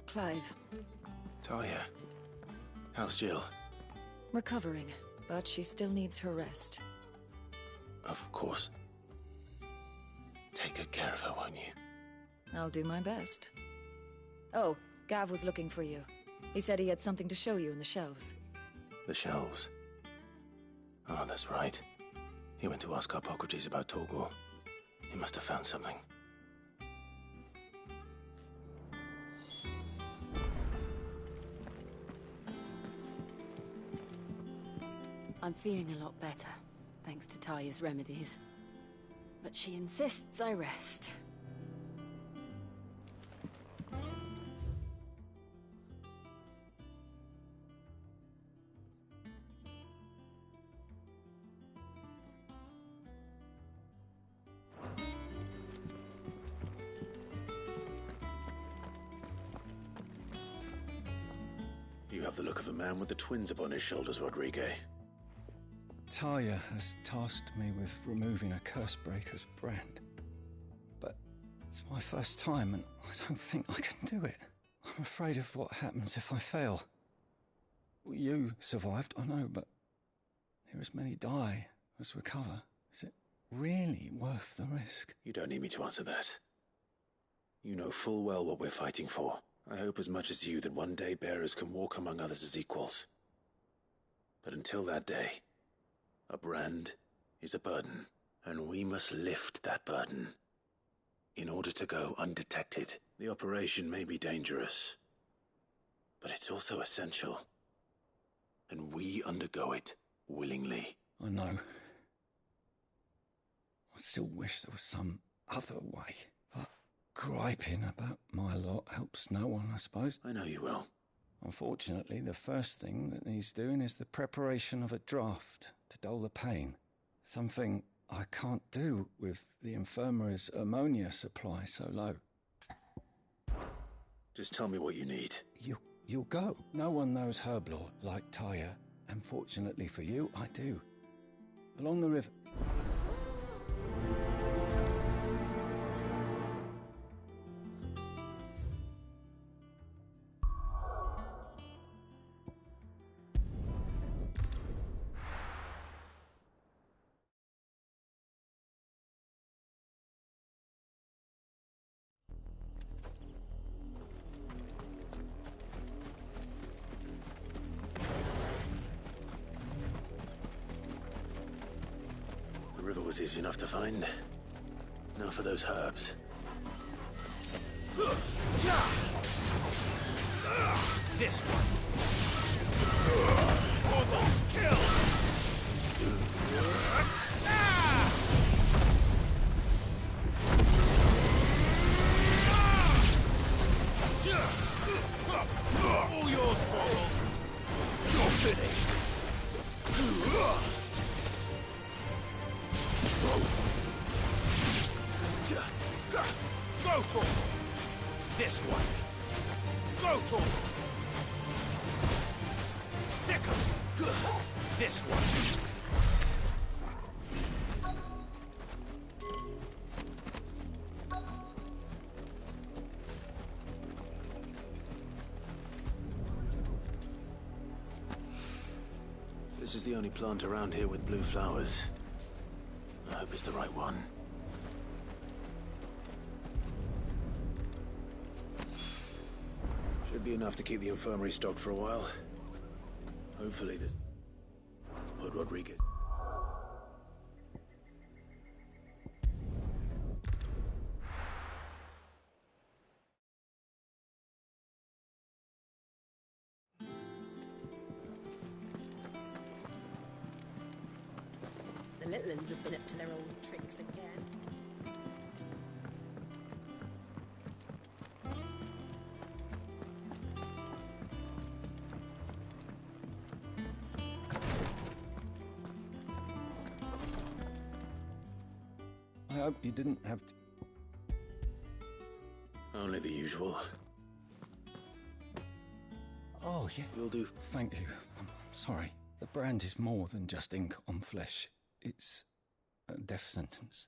Clive. Talia. How's Jill? Recovering, but she still needs her rest. Of course. Take good care of her, won't you? I'll do my best. Oh, Gav was looking for you. He said he had something to show you in the shelves. The shelves? Oh, that's right. He went to ask Hippocrates about Torgor. He must have found something. I'm feeling a lot better, thanks to Talia's remedies. But she insists I rest. You have the look of a man with the twins upon his shoulders, Rodrigue. Talia has tasked me with removing a Cursebreaker's brand. But it's my first time and I don't think I can do it. I'm afraid of what happens if I fail. You survived, I know, but here as many die as recover. Is it really worth the risk? You don't need me to answer that. You know full well what we're fighting for. I hope as much as you that one day bearers can walk among others as equals. But until that day, a brand is a burden, and we must lift that burden. In order to go undetected, the operation may be dangerous, but it's also essential. And we undergo it willingly. I know. I still wish there was some other way, but griping about my lot helps no one, I suppose. I know you will. Unfortunately, the first thing that needs doing is the preparation of a draft to dull the pain. Something I can't do with the infirmary's ammonia supply so low. Just tell me what you need. You'll go. No one knows herb lore like Talia, and fortunately for you, I do. Along the river... The river was easy enough to find. Now for those herbs. This one. For the kill. All yours, Torgal. You're finished. Go, Torgal. This one. Go, Torgal. Second. This one. This is the only plant around here with blue flowers. I hope it's the right one. Should be enough to keep the infirmary stocked for a while. Hopefully this... Lord Rodriguez. The little ones have been up to their old tricks again. I hope you didn't have to... Only the usual. Oh, yeah. Will do. Thank you. I'm sorry. The brand is more than just ink on flesh. It's a death sentence.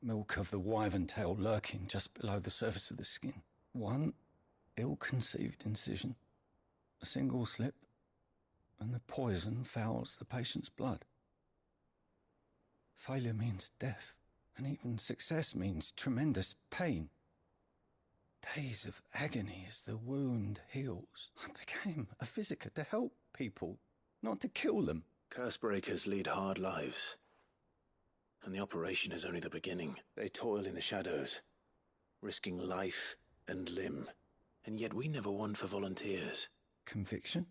Milk of the wyvern tail lurking just below the surface of the skin. One ill-conceived incision, a single slip, and the poison fouls the patient's blood. Failure means death, and even success means tremendous pain. Days of agony as the wound heals. I became a visitor to help people, not to kill them. Cursebreakers lead hard lives. And the operation is only the beginning. They toil in the shadows, risking life and limb. And yet we never won for volunteers. Conviction?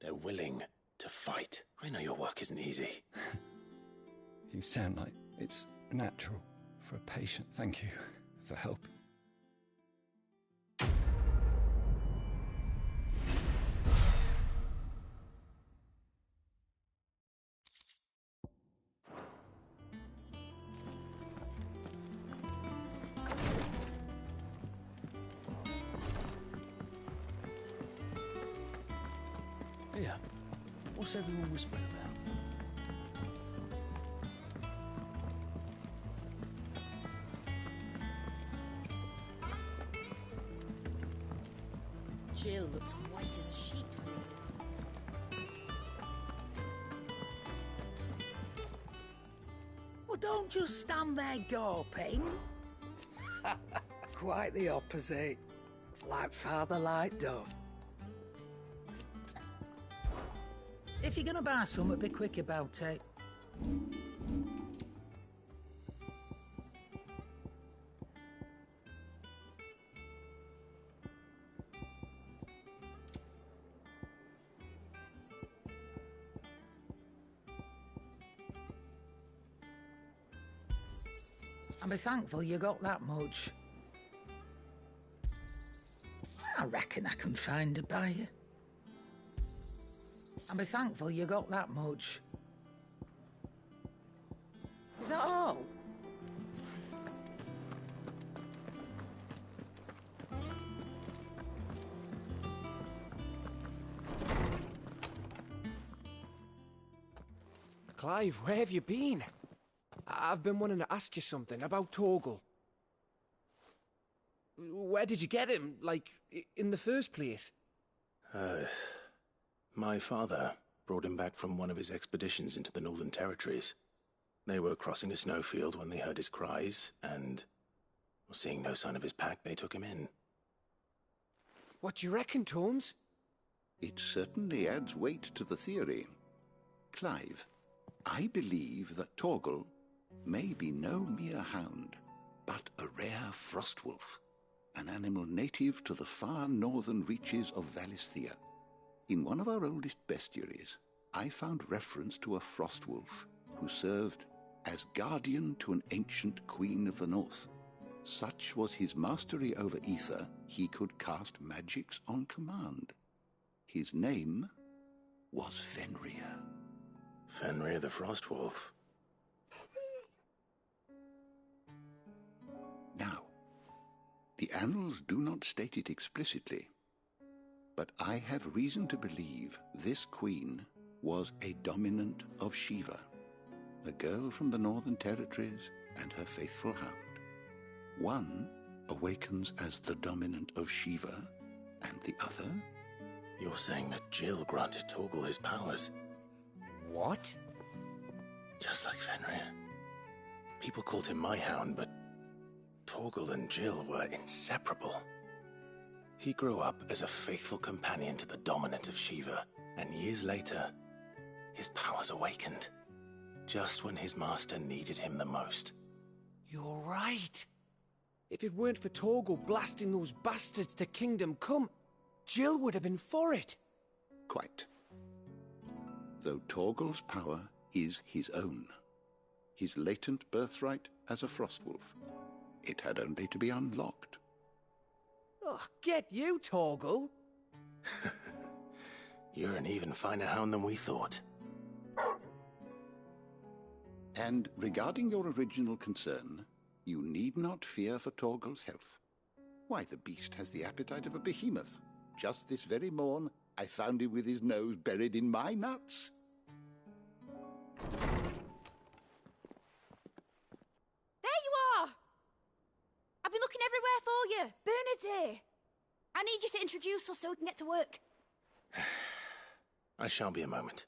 They're willing to fight. I know your work isn't easy. You sound like it's natural for a patient. Thank you for helping. Here, what's everyone whispering about? Jill looked white as a sheet. Well, don't just stand there gawping. Quite the opposite. Like father, like dove. If you're gonna buy something, be quick about it. And be thankful you got that much. I reckon I can find a buyer. And be thankful you got that much. Is that all? Clive, where have you been? I've been wanting to ask you something about Torgal. Where did you get him, like, in the first place? My father brought him back from one of his expeditions into the Northern Territories. They were crossing a snowfield when they heard his cries, and, seeing no sign of his pack, they took him in. What do you reckon, Tomes? It certainly adds weight to the theory. Clive, I believe that Torgal may be no mere hound, but a rare frostwolf, an animal native to the far northern reaches of Valisthea. In one of our oldest bestiaries, I found reference to a frostwolf who served as guardian to an ancient queen of the north. Such was his mastery over ether, he could cast magics on command. His name was Fenrir. Fenrir the Frostwolf. Now, the annals do not state it explicitly, but I have reason to believe this queen was a dominant of Shiva, a girl from the Northern Territories and her faithful hound. One awakens as the dominant of Shiva, and the other... You're saying that Jill granted Torgal his powers? What? Just like Fenrir. People called him my hound, but Torgal and Jill were inseparable. He grew up as a faithful companion to the dominant of Shiva, and years later, his powers awakened, just when his master needed him the most. You're right. If it weren't for Torgal blasting those bastards to Kingdom Come, Jill would have been for it. Quite. Though Torgal's power is his own, his latent birthright as a frostwolf. It had only to be unlocked. Oh, get you, Torgal! You're an even finer hound than we thought. And regarding your original concern, you need not fear for Torgal's health. Why, the beast has the appetite of a behemoth. Just this very morn, I found him with his nose buried in my nuts. There you are! I've been looking everywhere for you. Bernard's here. I need you to introduce us so we can get to work. I shan't be a moment.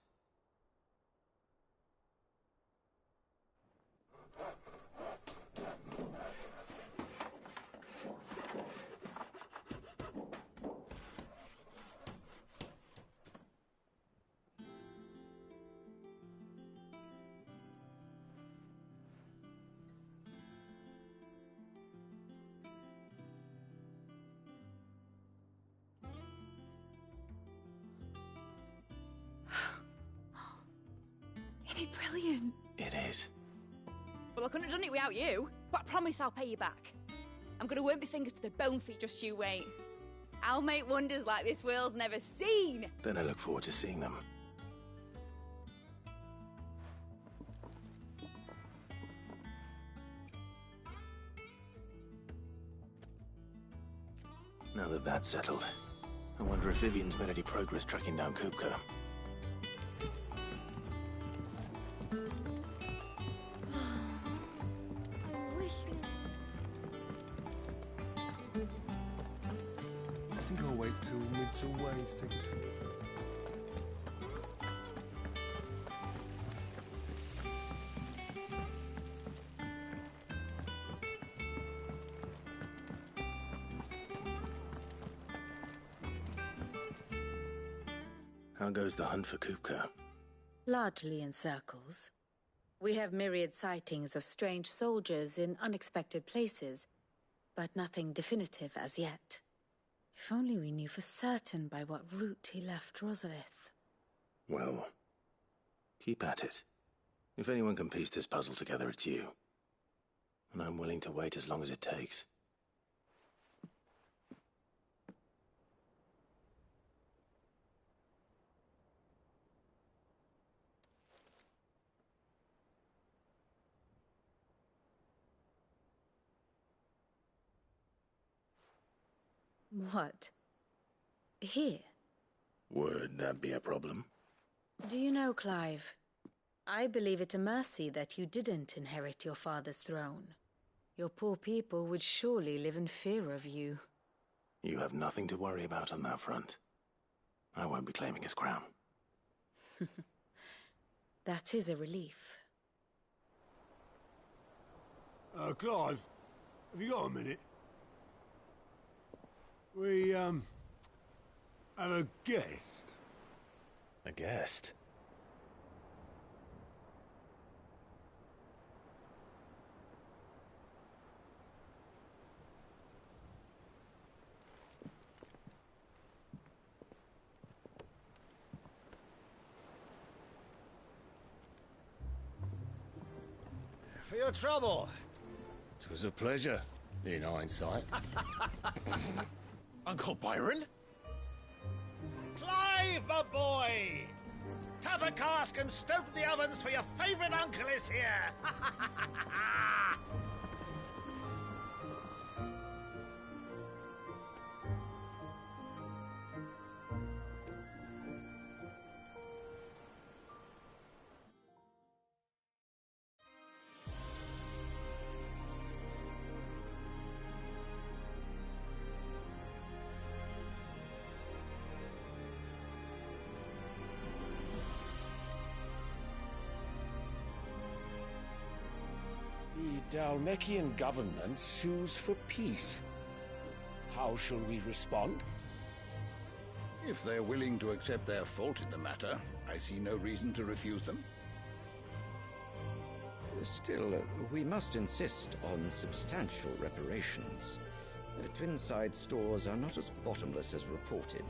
Isn't it brilliant? It is. Well, I couldn't have done it without you. But I promise I'll pay you back. I'm gonna work my fingers to the bone for you, just you wait. I'll make wonders like this world's never seen. Then I look forward to seeing them. Now that that's settled, I wonder if Vivian's made any progress tracking down Kupka. I think I'll wait till mid's away to take a tour of it. How goes the hunt for Kupka? Largely in circles. We have myriad sightings of strange soldiers in unexpected places, but nothing definitive as yet. If only we knew for certain by what route he left Rosalith. Well, keep at it. If anyone can piece this puzzle together, it's you. And I'm willing to wait as long as it takes. What? Here? Would that be a problem? Do you know, Clive, I believe it a mercy that you didn't inherit your father's throne. Your poor people would surely live in fear of you. You have nothing to worry about on that front. I won't be claiming his crown. That is a relief. Clive, have you got a minute? We, have a guest. A guest? For your trouble. It was a pleasure, in hindsight. Uncle Byron? Clive, my boy! Tap a cask and stoke the ovens for your favourite uncle is here! The Dalmekian government sues for peace. How shall we respond? If they're willing to accept their fault in the matter, I see no reason to refuse them. Still, we must insist on substantial reparations. Twinside stores are not as bottomless as reported.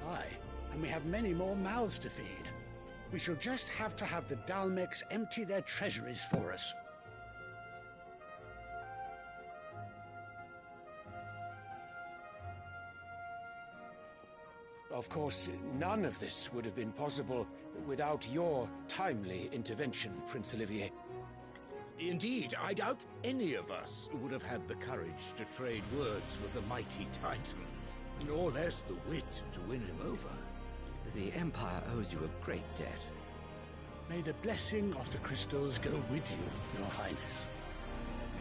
Aye, and we have many more mouths to feed. We shall just have to have the Dalmeks empty their treasuries for us. Of course, none of this would have been possible without your timely intervention, Prince Olivier. Indeed, I doubt any of us would have had the courage to trade words with the mighty Titan, nor less the wit to win him over. The Empire owes you a great debt. May the blessing of the crystals go with you, Your Highness.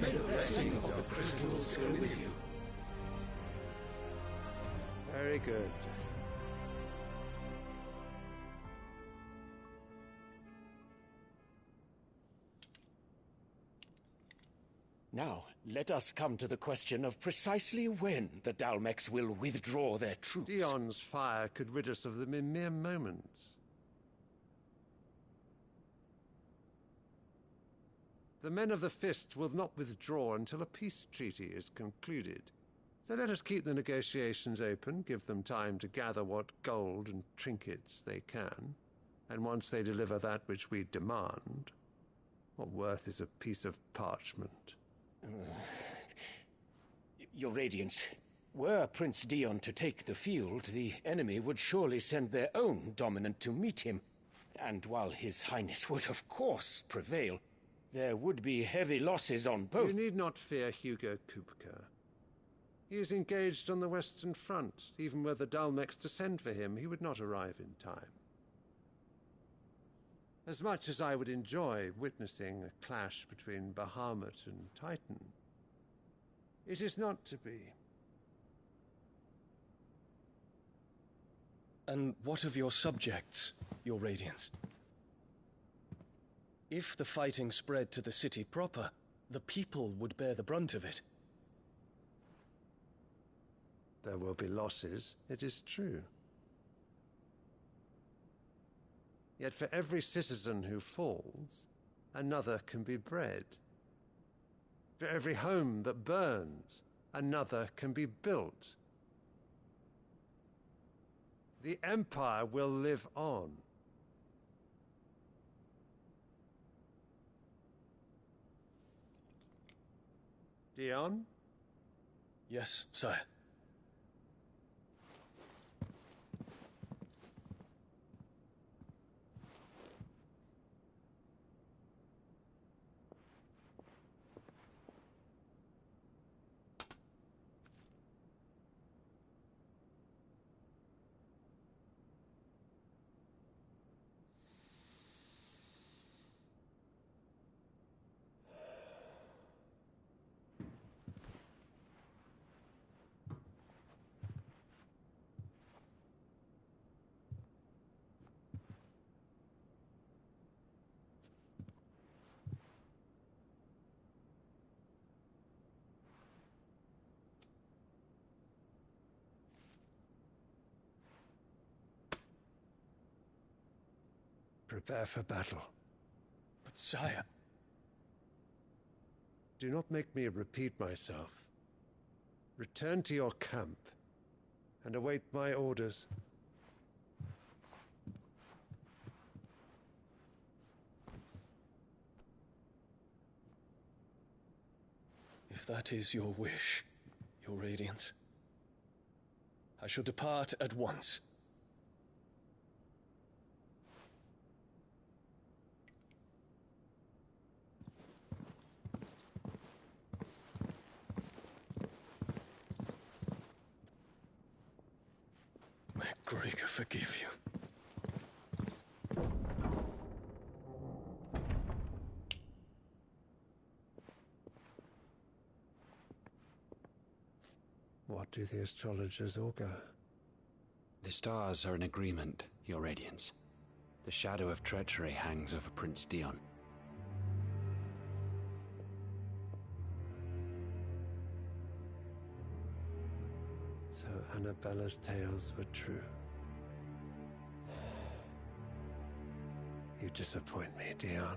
May the blessing of the crystals go with you, Very good. Now, let us come to the question of precisely when the Dalmex will withdraw their troops. Dion's fire could rid us of them in mere moments. The men of the Fist will not withdraw until a peace treaty is concluded. So let us keep the negotiations open, give them time to gather what gold and trinkets they can, and once they deliver that which we demand, what worth is a piece of parchment? Your Radiance, were Prince Dion to take the field, the enemy would surely send their own dominant to meet him. And while His Highness would of course prevail, there would be heavy losses on both. You need not fear Hugo Kupka. He is engaged on the Western Front. Even were the Dalmex to send for him, he would not arrive in time. As much as I would enjoy witnessing a clash between Bahamut and Titan, it is not to be. And what of your subjects, your Radiance? If the fighting spread to the city proper, the people would bear the brunt of it. There will be losses, it is true. Yet for every citizen who falls, another can be bred. For every home that burns, another can be built. The Empire will live on. Dion? Yes, sire. Prepare for battle. But sire... Do not make me repeat myself. Return to your camp and await my orders. If that is your wish, your Radiance, I shall depart at once. May Gregor forgive you. What do the astrologers augur? The stars are in agreement, your Radiance. The shadow of treachery hangs over Prince Dion. So Annabella's tales were true. You disappoint me, Dion.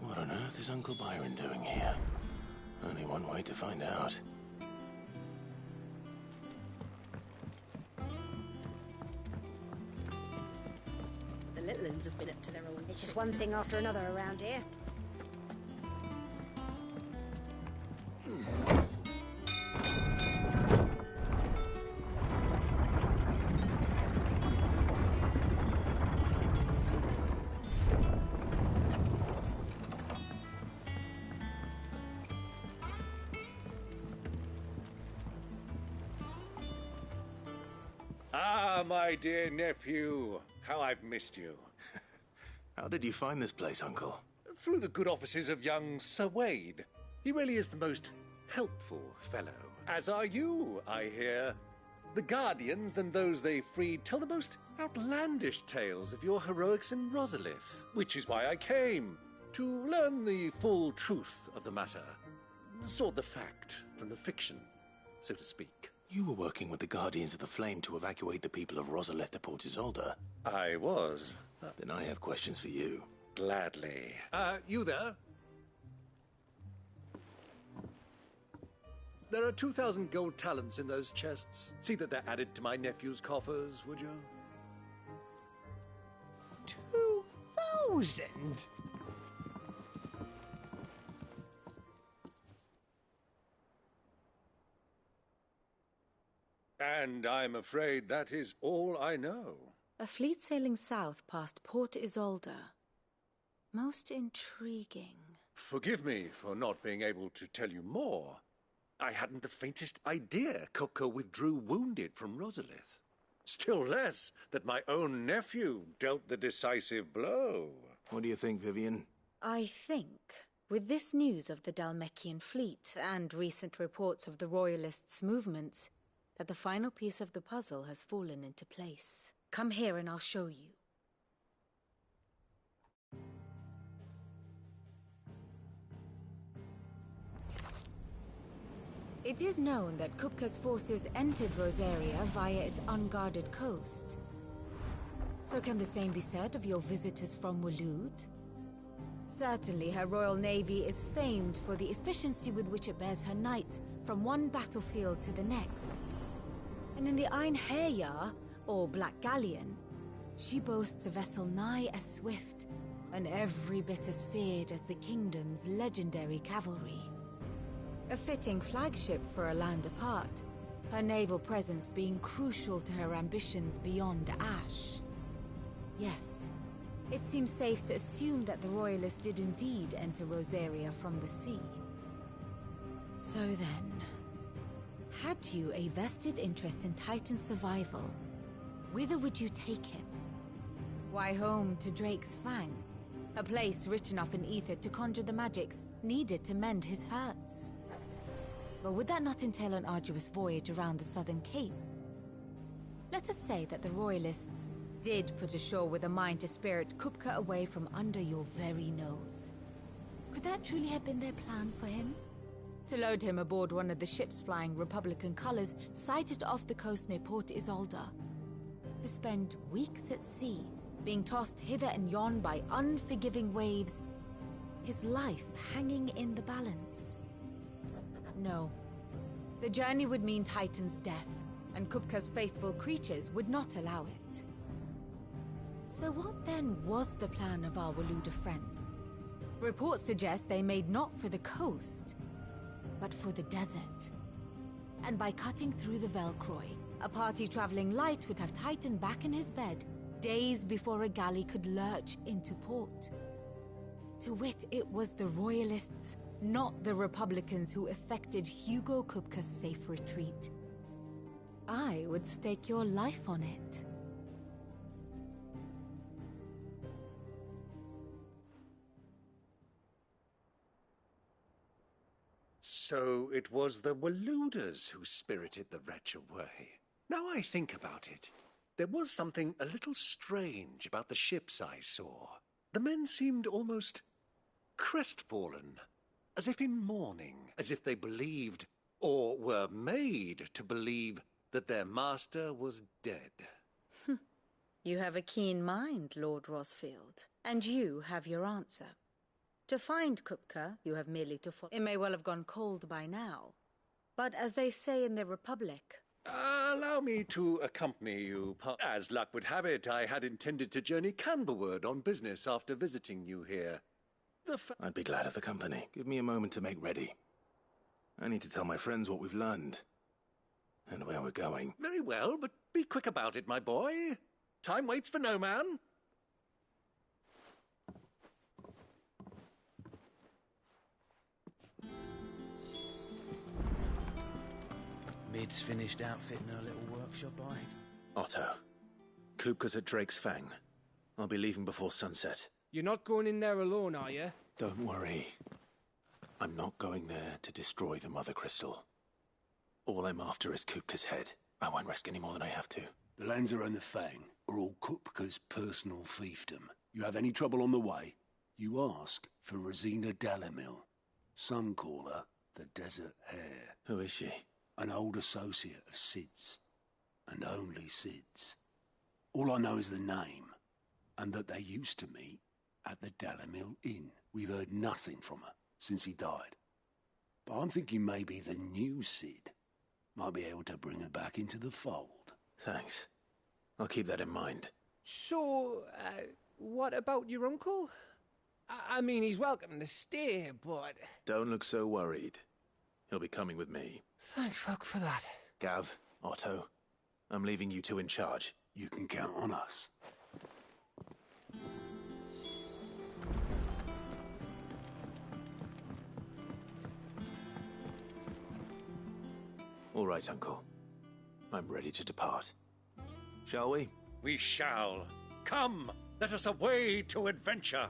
What on earth is Uncle Byron doing here? Only one way to find out. The little uns have been up to their own. It's just one thing after another around here. Ah, my dear nephew. How I've missed you. How did you find this place, Uncle? Through the good offices of young Sir Wade. He really is the most helpful fellow. As are you, I hear. The Guardians and those they freed tell the most outlandish tales of your heroics in Rosalith, which is why I came, to learn the full truth of the matter. Sort the fact from the fiction, so to speak. You were working with the Guardians of the Flame to evacuate the people of Rosalith to Port Isolde. I was. Then I have questions for you. Gladly. You there? There are 2,000 gold talents in those chests. See that they're added to my nephew's coffers, would you? 2,000? And I'm afraid that is all I know. A fleet sailing south past Port Isolde. Most intriguing. Forgive me for not being able to tell you more. I hadn't the faintest idea Kupka withdrew wounded from Rosalith. Still less that my own nephew dealt the decisive blow. What do you think, Vivian? I think, with this news of the Dhalmekian fleet and recent reports of the Royalists' movements, that the final piece of the puzzle has fallen into place. Come here and I'll show you. It is known that Kupka's forces entered Rosaria via its unguarded coast. So can the same be said of your visitors from Waloed? Certainly her Royal Navy is famed for the efficiency with which it bears her knights from one battlefield to the next. And in the Ein Herja, or Black Galleon, she boasts a vessel nigh as swift and every bit as feared as the kingdom's legendary cavalry. A fitting flagship for a land apart, her naval presence being crucial to her ambitions beyond Ash. Yes, it seems safe to assume that the Royalists did indeed enter Rosaria from the sea. So then, had you a vested interest in Titan's survival, whither would you take him? Why, home to Drake's Fang, a place rich enough in ether to conjure the magics needed to mend his hurts. But would that not entail an arduous voyage around the southern cape? Let us say that the Royalists did put ashore with a mind to spirit Kupka away from under your very nose. Could that truly have been their plan for him? To load him aboard one of the ships flying Republican colors sighted off the coast near Port Isolde. To spend weeks at sea, being tossed hither and yon by unforgiving waves, his life hanging in the balance. No. The journey would mean Titan's death, and Kupka's faithful creatures would not allow it. So what then was the plan of our Waloed friends? Reports suggest they made not for the coast, but for the desert. And by cutting through the Velcroy, a party traveling light would have Titan back in his bed days before a galley could lurch into port. To wit, it was the Royalists, not the Republicans, who effected Hugo Kupka's safe retreat. I would stake your life on it. So it was the Waloeders who spirited the wretch away. Now I think about it, there was something a little strange about the ships I saw. The men seemed almost crestfallen, as if in mourning, as if they believed, or were made to believe, that their master was dead. You have a keen mind, Lord Rosfield, and you have your answer. To find Kupka, you have merely to follow. It may well have gone cold by now, but as they say in the Republic... Allow me to accompany you. As luck would have it, I had intended to journey Canberward on business after visiting you here. I'd be glad of the company. Give me a moment to make ready. I need to tell my friends what we've learned, and where we're going. Very well, but be quick about it, my boy. Time waits for no man. Mid's finished outfitting her little workshop, Otto, Kupka's at Drake's Fang. I'll be leaving before sunset. You're not going in there alone, are you? Don't worry. I'm not going there to destroy the Mother Crystal. All I'm after is Kupka's head. I won't risk any more than I have to. The lands around the Fang are all Kupka's personal fiefdom. You have any trouble on the way, you ask for Rosina Dalamil. Some call her the Desert Hare. Who is she? An old associate of Sid's. And only Sid's. All I know is the name, and that they used to meet at the Dalamil Inn. We've heard nothing from her since he died. But I'm thinking maybe the new Sid might be able to bring her back into the fold. Thanks. I'll keep that in mind. So, what about your uncle? I mean, he's welcome to stay, but... Don't look so worried. He'll be coming with me. Thank fuck for that. Gav, Otto, I'm leaving you two in charge. You can count on us. All right, Uncle. I'm ready to depart. Shall we? We shall. Come, let us away to adventure.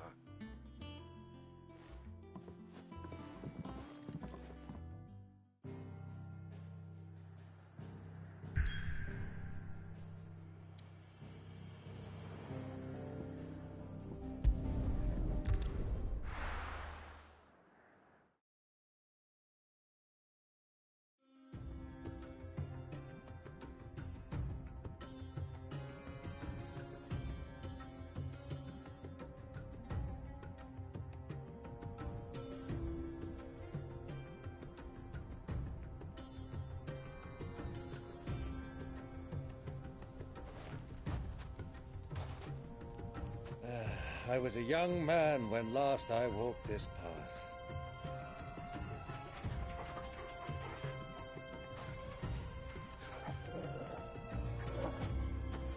I was a young man when last I walked this path.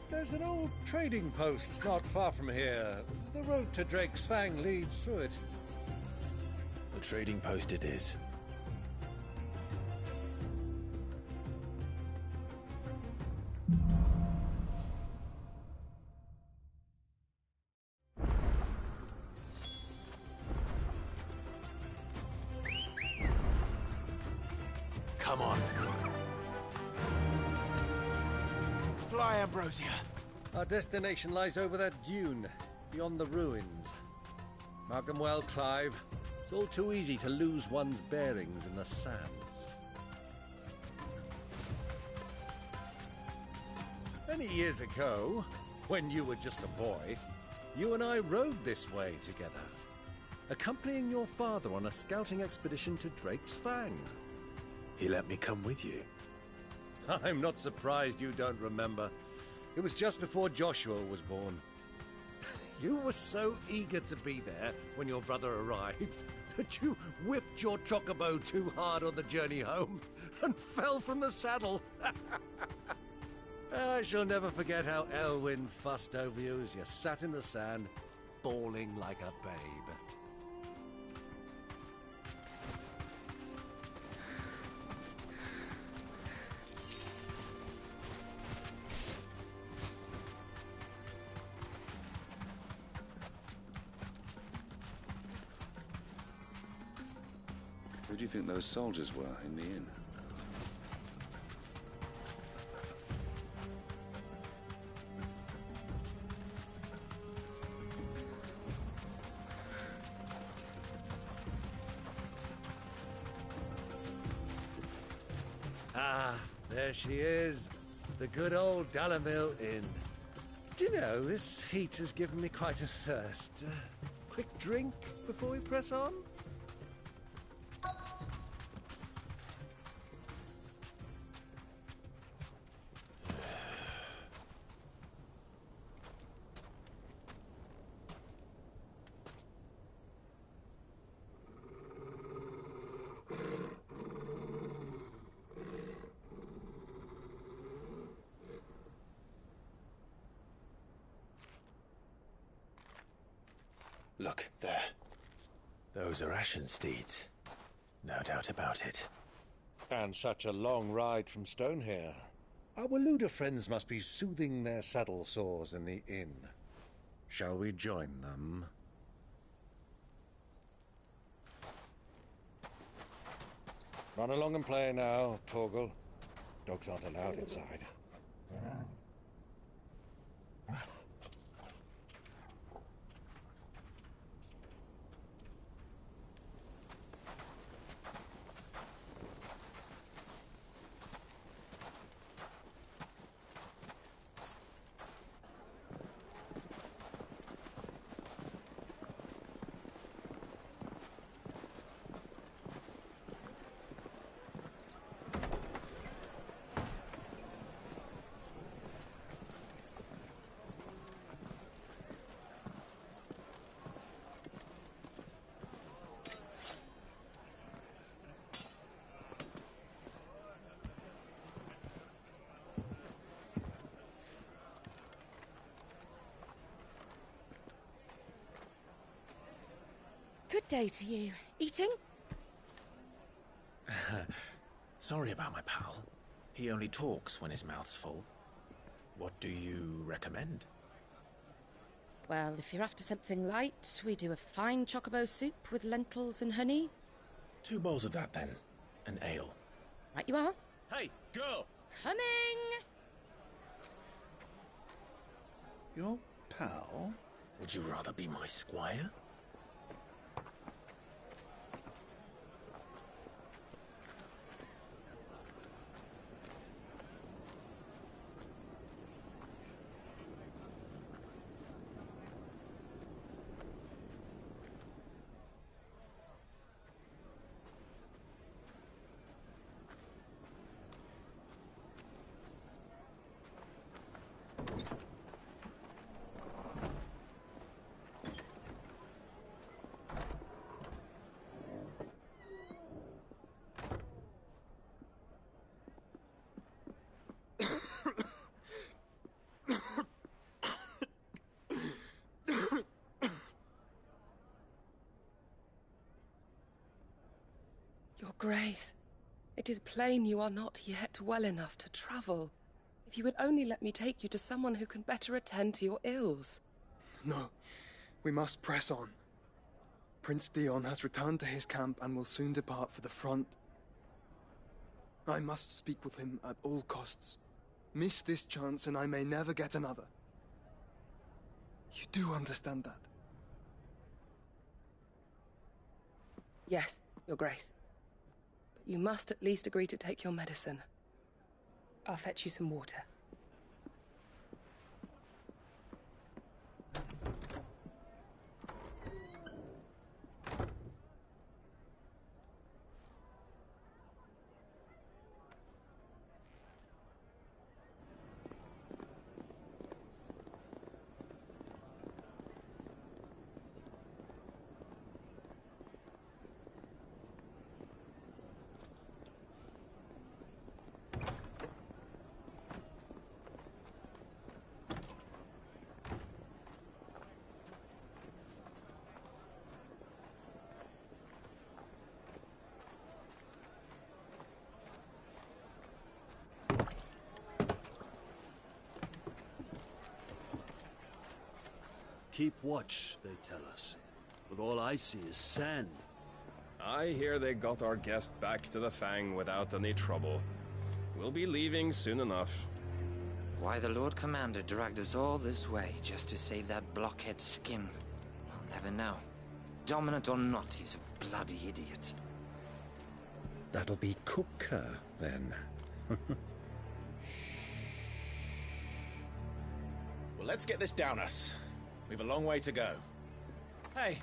There's an old trading post not far from here. The road to Drake's Fang leads through it. The trading post it is. Come on. Fly, Ambrosia. Our destination lies over that dune, beyond the ruins. Mark 'em well, Clive. It's all too easy to lose one's bearings in the sands. Many years ago, when you were just a boy, you and I rode this way together, accompanying your father on a scouting expedition to Drake's Fang. He let me come with you. I'm not surprised you don't remember. It was just before Joshua was born. You were so eager to be there when your brother arrived that you whipped your chocobo too hard on the journey home and fell from the saddle. I shall never forget how Elwyn fussed over you as you sat in the sand, bawling like a babe. Who do you think those soldiers were in the inn? Ah, there she is. The good old Dalamil Inn. Do you know, this heat has given me quite a thirst. Quick drink before we press on? Look, there. Those are Ashen steeds. No doubt about it. And such a long ride from Stonehair. Our looter friends must be soothing their saddle sores in the inn. Shall we join them? Run along and play now, Torgal. Dogs aren't allowed inside. Good day to you. Eating? Sorry about my pal. He only talks when his mouth's full. What do you recommend? Well, if you're after something light, we do a fine chocobo soup with lentils and honey. 2 bowls of that, then. An ale. Right you are. Hey, girl! Coming! Your pal? Would you rather be my squire? Your Grace, it is plain you are not yet well enough to travel. If you would only let me take you to someone who can better attend to your ills. No, we must press on. Prince Dion has returned to his camp and will soon depart for the front. I must speak with him at all costs. Miss this chance and I may never get another. You do understand that? Yes, Your Grace. But you must at least agree to take your medicine. I'll fetch you some water. Keep watch, they tell us. But all I see is sand. I hear they got our guest back to the Fang without any trouble. We'll be leaving soon enough. Why the Lord Commander dragged us all this way just to save that blockhead skin, I'll never know. Dominant or not, he's a bloody idiot. That'll be Cooker, then. Well, let's get this down us. We've a long way to go. Hey,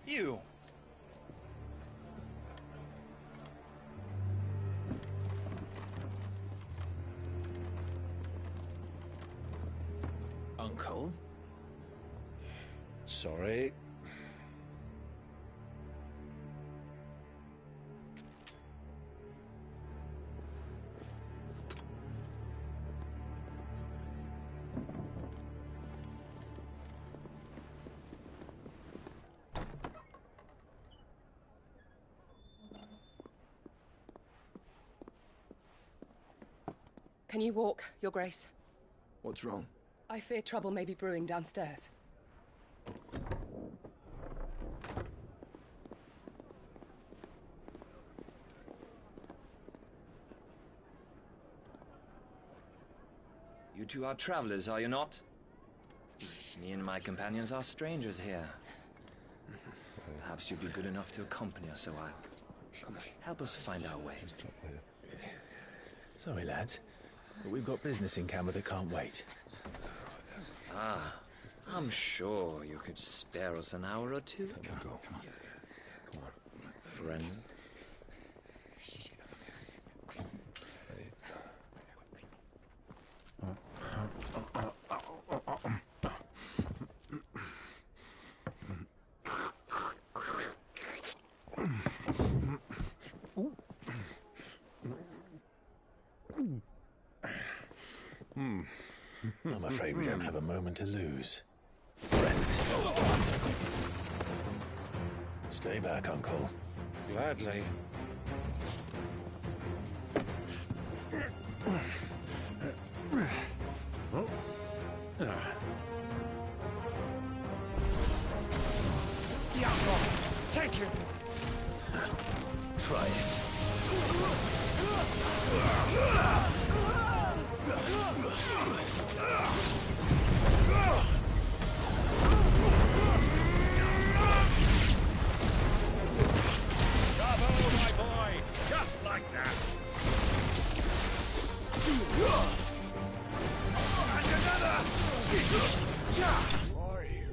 you! Uncle? Sorry. Can you walk, Your Grace? What's wrong? I fear trouble may be brewing downstairs. You two are travelers, are you not? Me and my companions are strangers here. Perhaps you'd be good enough to accompany us a while. Help us find our way. Sorry, lads, but we've got business in camera that can't wait. Ah, I'm sure you could spare us an hour or two. Come on. Friend. I'm afraid we don't have a moment to lose. Friend. Stay back, Uncle. Gladly. Take it! Try it. Bravo, my boy! Just like that! And another! Who are you?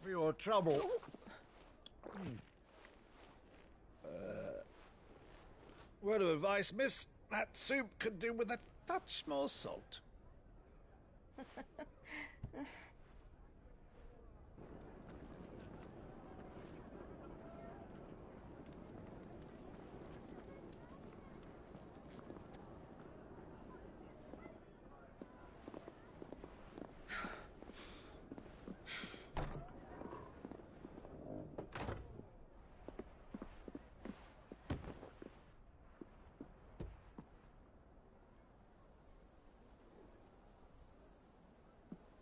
For your trouble. Word of advice, miss. That soup could do with a touch more salt.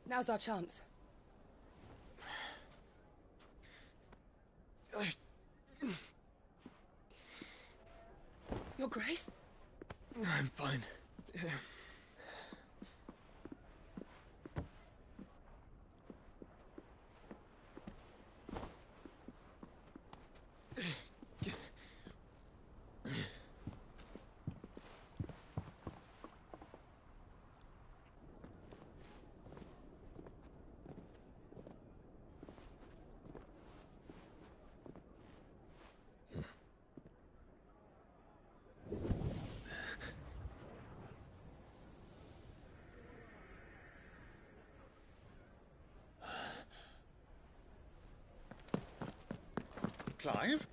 Now's our chance. Your Grace? I'm fine. Clive?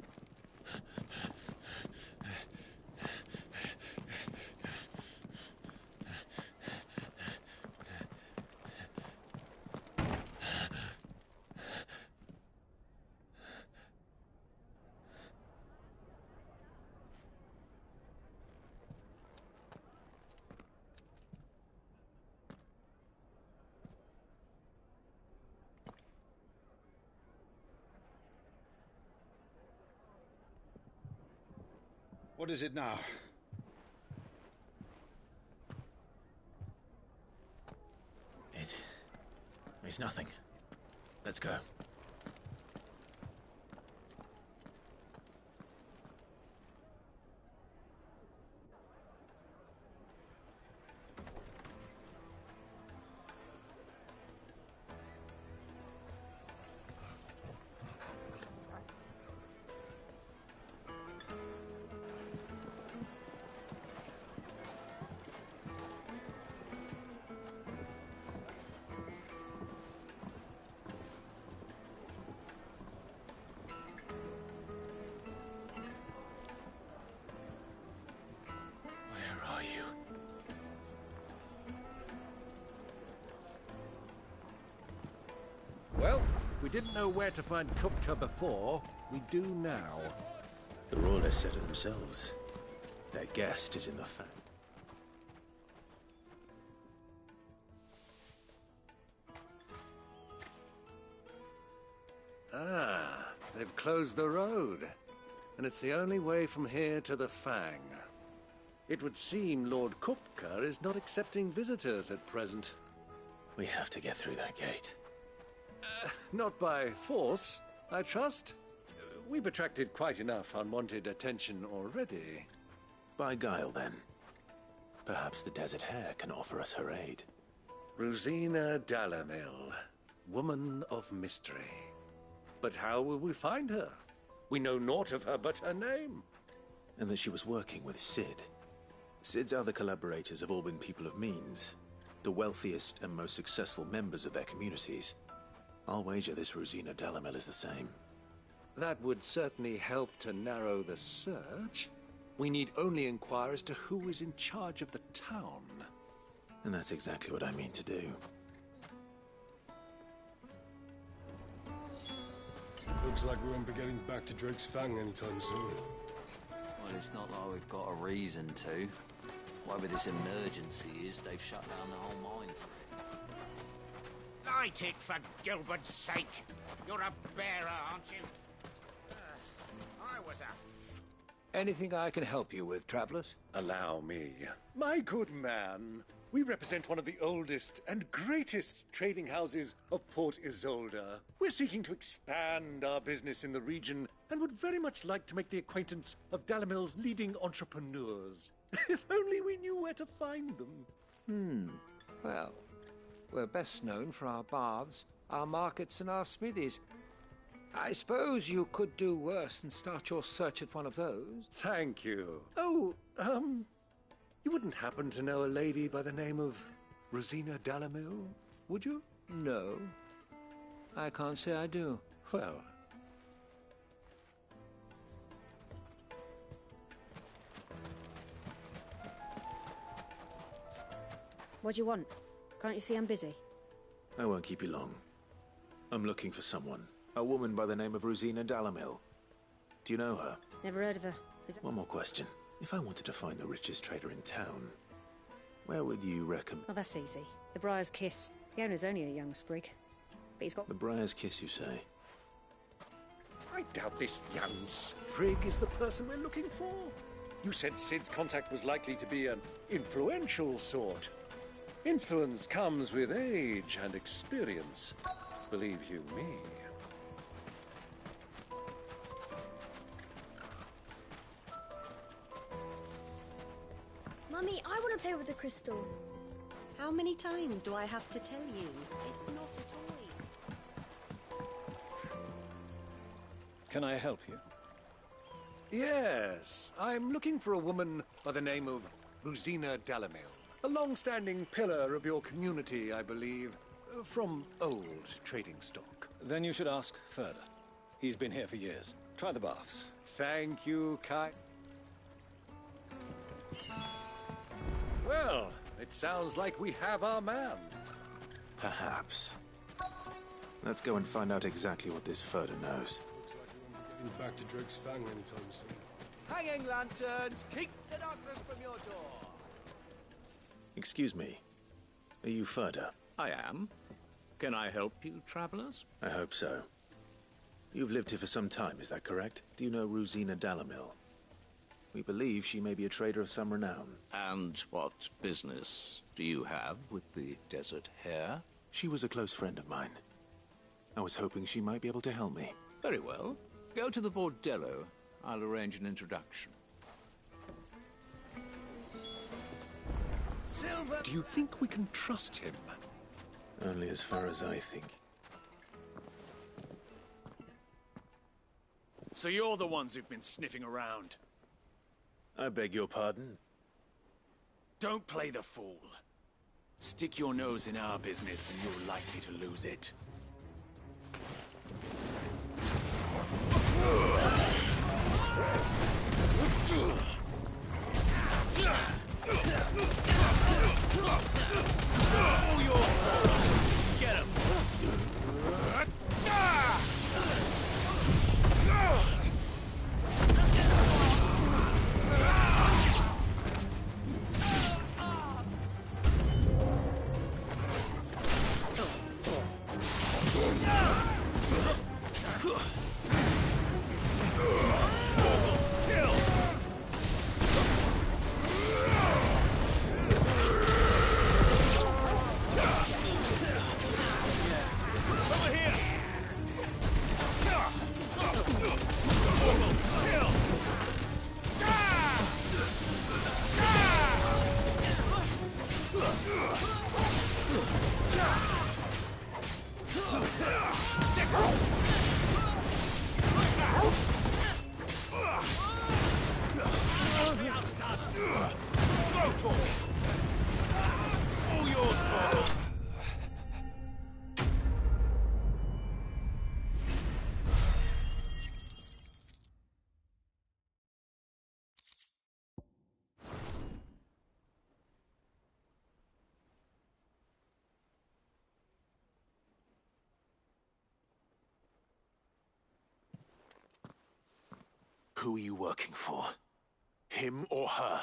What is it now? It's nothing. Let's go. Well, we didn't know where to find Kupka before. We do now. The Rawless said it themselves. Their guest is in the Fang. Ah, they've closed the road. And it's the only way from here to the Fang. It would seem Lord Kupka is not accepting visitors at present. We have to get through that gate. Not by force, I trust. We've attracted quite enough unwanted attention already. By guile, then. Perhaps the Desert Hare can offer us her aid. Rosina Dalamil, woman of mystery. But how will we find her? We know naught of her but her name. And that she was working with Cid. Cid's other collaborators have all been people of means, the wealthiest and most successful members of their communities. I'll wager this Rosina Dalamil is the same. That would certainly help to narrow the search. We need only inquire as to who is in charge of the town. And that's exactly what I mean to do. Looks like we won't be getting back to Drake's Fang anytime soon. Well, it's not like we've got a reason to. Whatever this emergency is, they've shut down the whole mine for it. Light it, for Gilbert's sake! You're a bearer, aren't you? I was a... Anything I can help you with, travelers? Allow me. My good man, we represent one of the oldest and greatest trading houses of Port Isolde. We're seeking to expand our business in the region and would very much like to make the acquaintance of Dalamil's leading entrepreneurs. If only we knew where to find them. Well, we're best known for our baths, our markets, and our smithies. I suppose you could do worse than start your search at one of those. Thank you. Oh, you wouldn't happen to know a lady by the name of Rosina Dalamil, would you? No, I can't say I do. Well... What do you want? Can't you see I'm busy? I won't keep you long. I'm looking for someone. A woman by the name of Rosina Dalamil. Do you know her? Never heard of her. One more question. If I wanted to find the richest trader in town, where would you recommend? Well, that's easy. The Briar's Kiss. The owner's only a young sprig. But he's got... The Briar's Kiss, you say? I doubt this young sprig is the person we're looking for. You said Cid's contact was likely to be an influential sort. Influence comes with age and experience. Believe you me. Mummy, I want to play with the crystal. How many times do I have to tell you? It's not a toy. Can I help you? Yes, I'm looking for a woman by the name of Rosina Dalamil. A long-standing pillar of your community, I believe, from old trading stock. Then you should ask Ferda. He's been here for years. Try the baths. Thank you, Kai. Well, it sounds like we have our man. Perhaps. Let's go and find out exactly what this Ferda knows. Looks like we won't be getting back to Drake's Fang anytime soon. Hanging lanterns, keep the darkness from your door. Excuse me. Are you Ferda? I am. Can I help you, travelers? I hope so. You've lived here for some time, is that correct? Do you know Rosina Dalamil? We believe she may be a trader of some renown. And what business do you have with the Desert Hare? She was a close friend of mine. I was hoping she might be able to help me. Very well. Go to the bordello. I'll arrange an introduction. Silver! Do you think we can trust him? Only as far as I think. So you're the ones who've been sniffing around? I beg your pardon? Don't play the fool. Stick your nose in our business and you're likely to lose it. All your fault. Get him. Who are you working for? Him or her?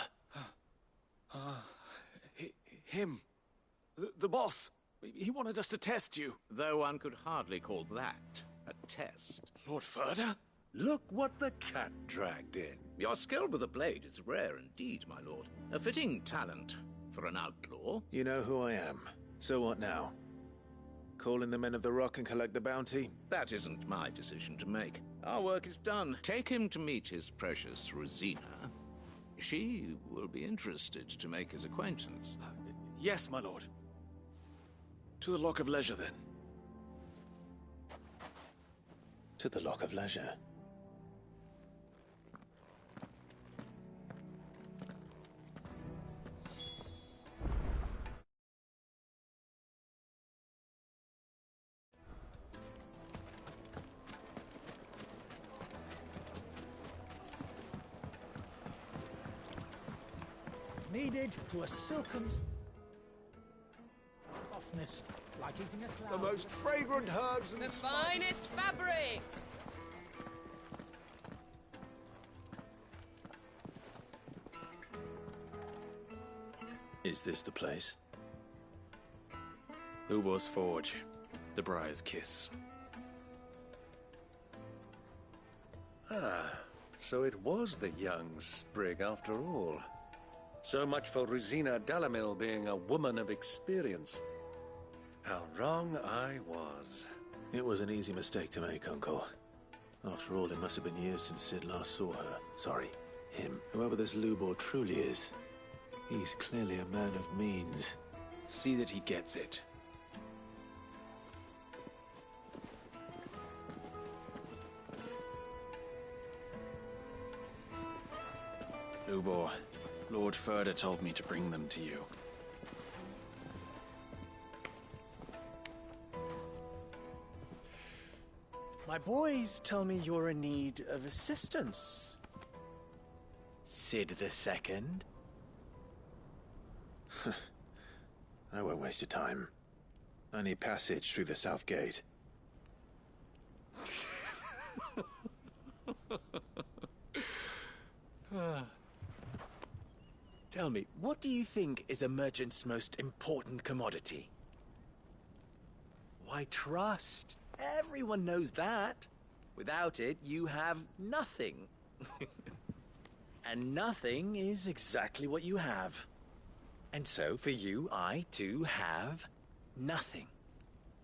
Him. The boss. He wanted us to test you. Though one could hardly call that a test. Lord Ferda? Look what the cat dragged in. Your skill with the blade is rare indeed, my lord. A fitting talent for an outlaw. You know who I am. So what now? Call in the men of the Rock and collect the bounty? That isn't my decision to make. Our work is done. Take him to meet his precious Rosina. She will be interested to make his acquaintance. Yes, my lord. To the Lock of Leisure, then. To the Lock of Leisure. Needed to a silken softness, like eating a cloud. The most fragrant herbs and The finest fabrics! Is this the place? Lubor's Forge. The Briar's Kiss. Ah, so it was the young sprig after all. So much for Rosina Dalamil being a woman of experience. How wrong I was. It was an easy mistake to make, Uncle. After all, it must have been years since Sid last saw her. Sorry, him. Whoever this Lubor truly is, he's clearly a man of means. See that he gets it. Lubor, Lord Ferda told me to bring them to you. My boys tell me you're in need of assistance. Sid the Second. I won't waste your time. I need passage through the south gate. Tell me, what do you think is a merchant's most important commodity? Why, trust. Everyone knows that. Without it, you have nothing. And nothing is exactly what you have. And so, for you, I, too, have nothing.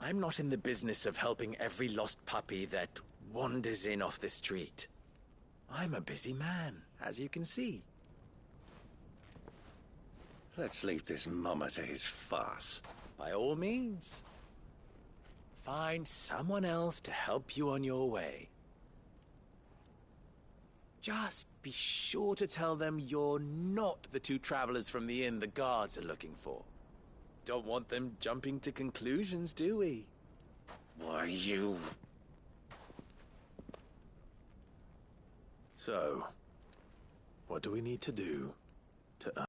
I'm not in the business of helping every lost puppy that wanders in off the street. I'm a busy man, as you can see. Let's leave this mummer to his farce. By all means. Find someone else to help you on your way. Just be sure to tell them you're not the two travelers from the inn the guards are looking for. Don't want them jumping to conclusions, do we? Why, you... So, what do we need to do to earn?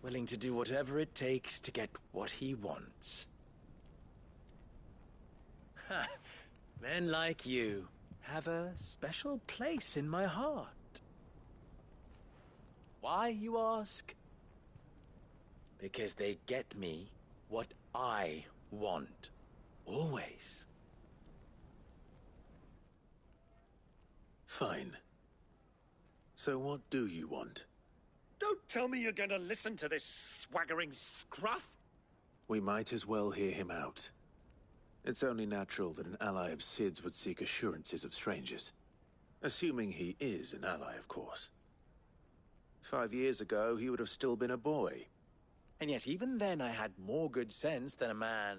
Willing to do whatever it takes to get what he wants. Ha! Men like you have a special place in my heart. Why, you ask? Because they get me what I want. Always. Fine. So what do you want? Don't tell me you're going to listen to this swaggering scruff! We might as well hear him out. It's only natural that an ally of Sid's would seek assurances of strangers. Assuming he is an ally, of course. 5 years ago, he would have still been a boy. And yet even then I had more good sense than a man,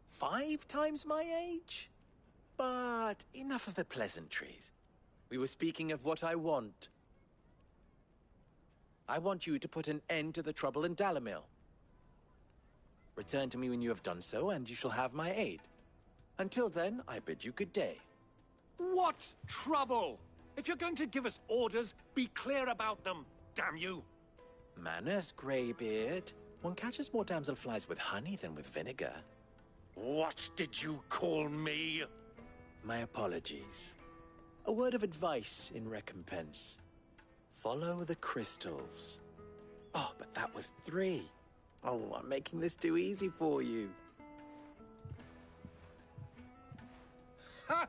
5 times my age? But enough of the pleasantries. We were speaking of what I want. I want you to put an end to the trouble in Dalamil. Return to me when you have done so, and you shall have my aid. Until then, I bid you good day. What trouble? If you're going to give us orders, be clear about them, damn you! Manners, Greybeard. One catches more damselflies with honey than with vinegar. What did you call me? My apologies. A word of advice in recompense. Follow the crystals. Oh, but that was 3. Oh, I'm making this too easy for you. Ha!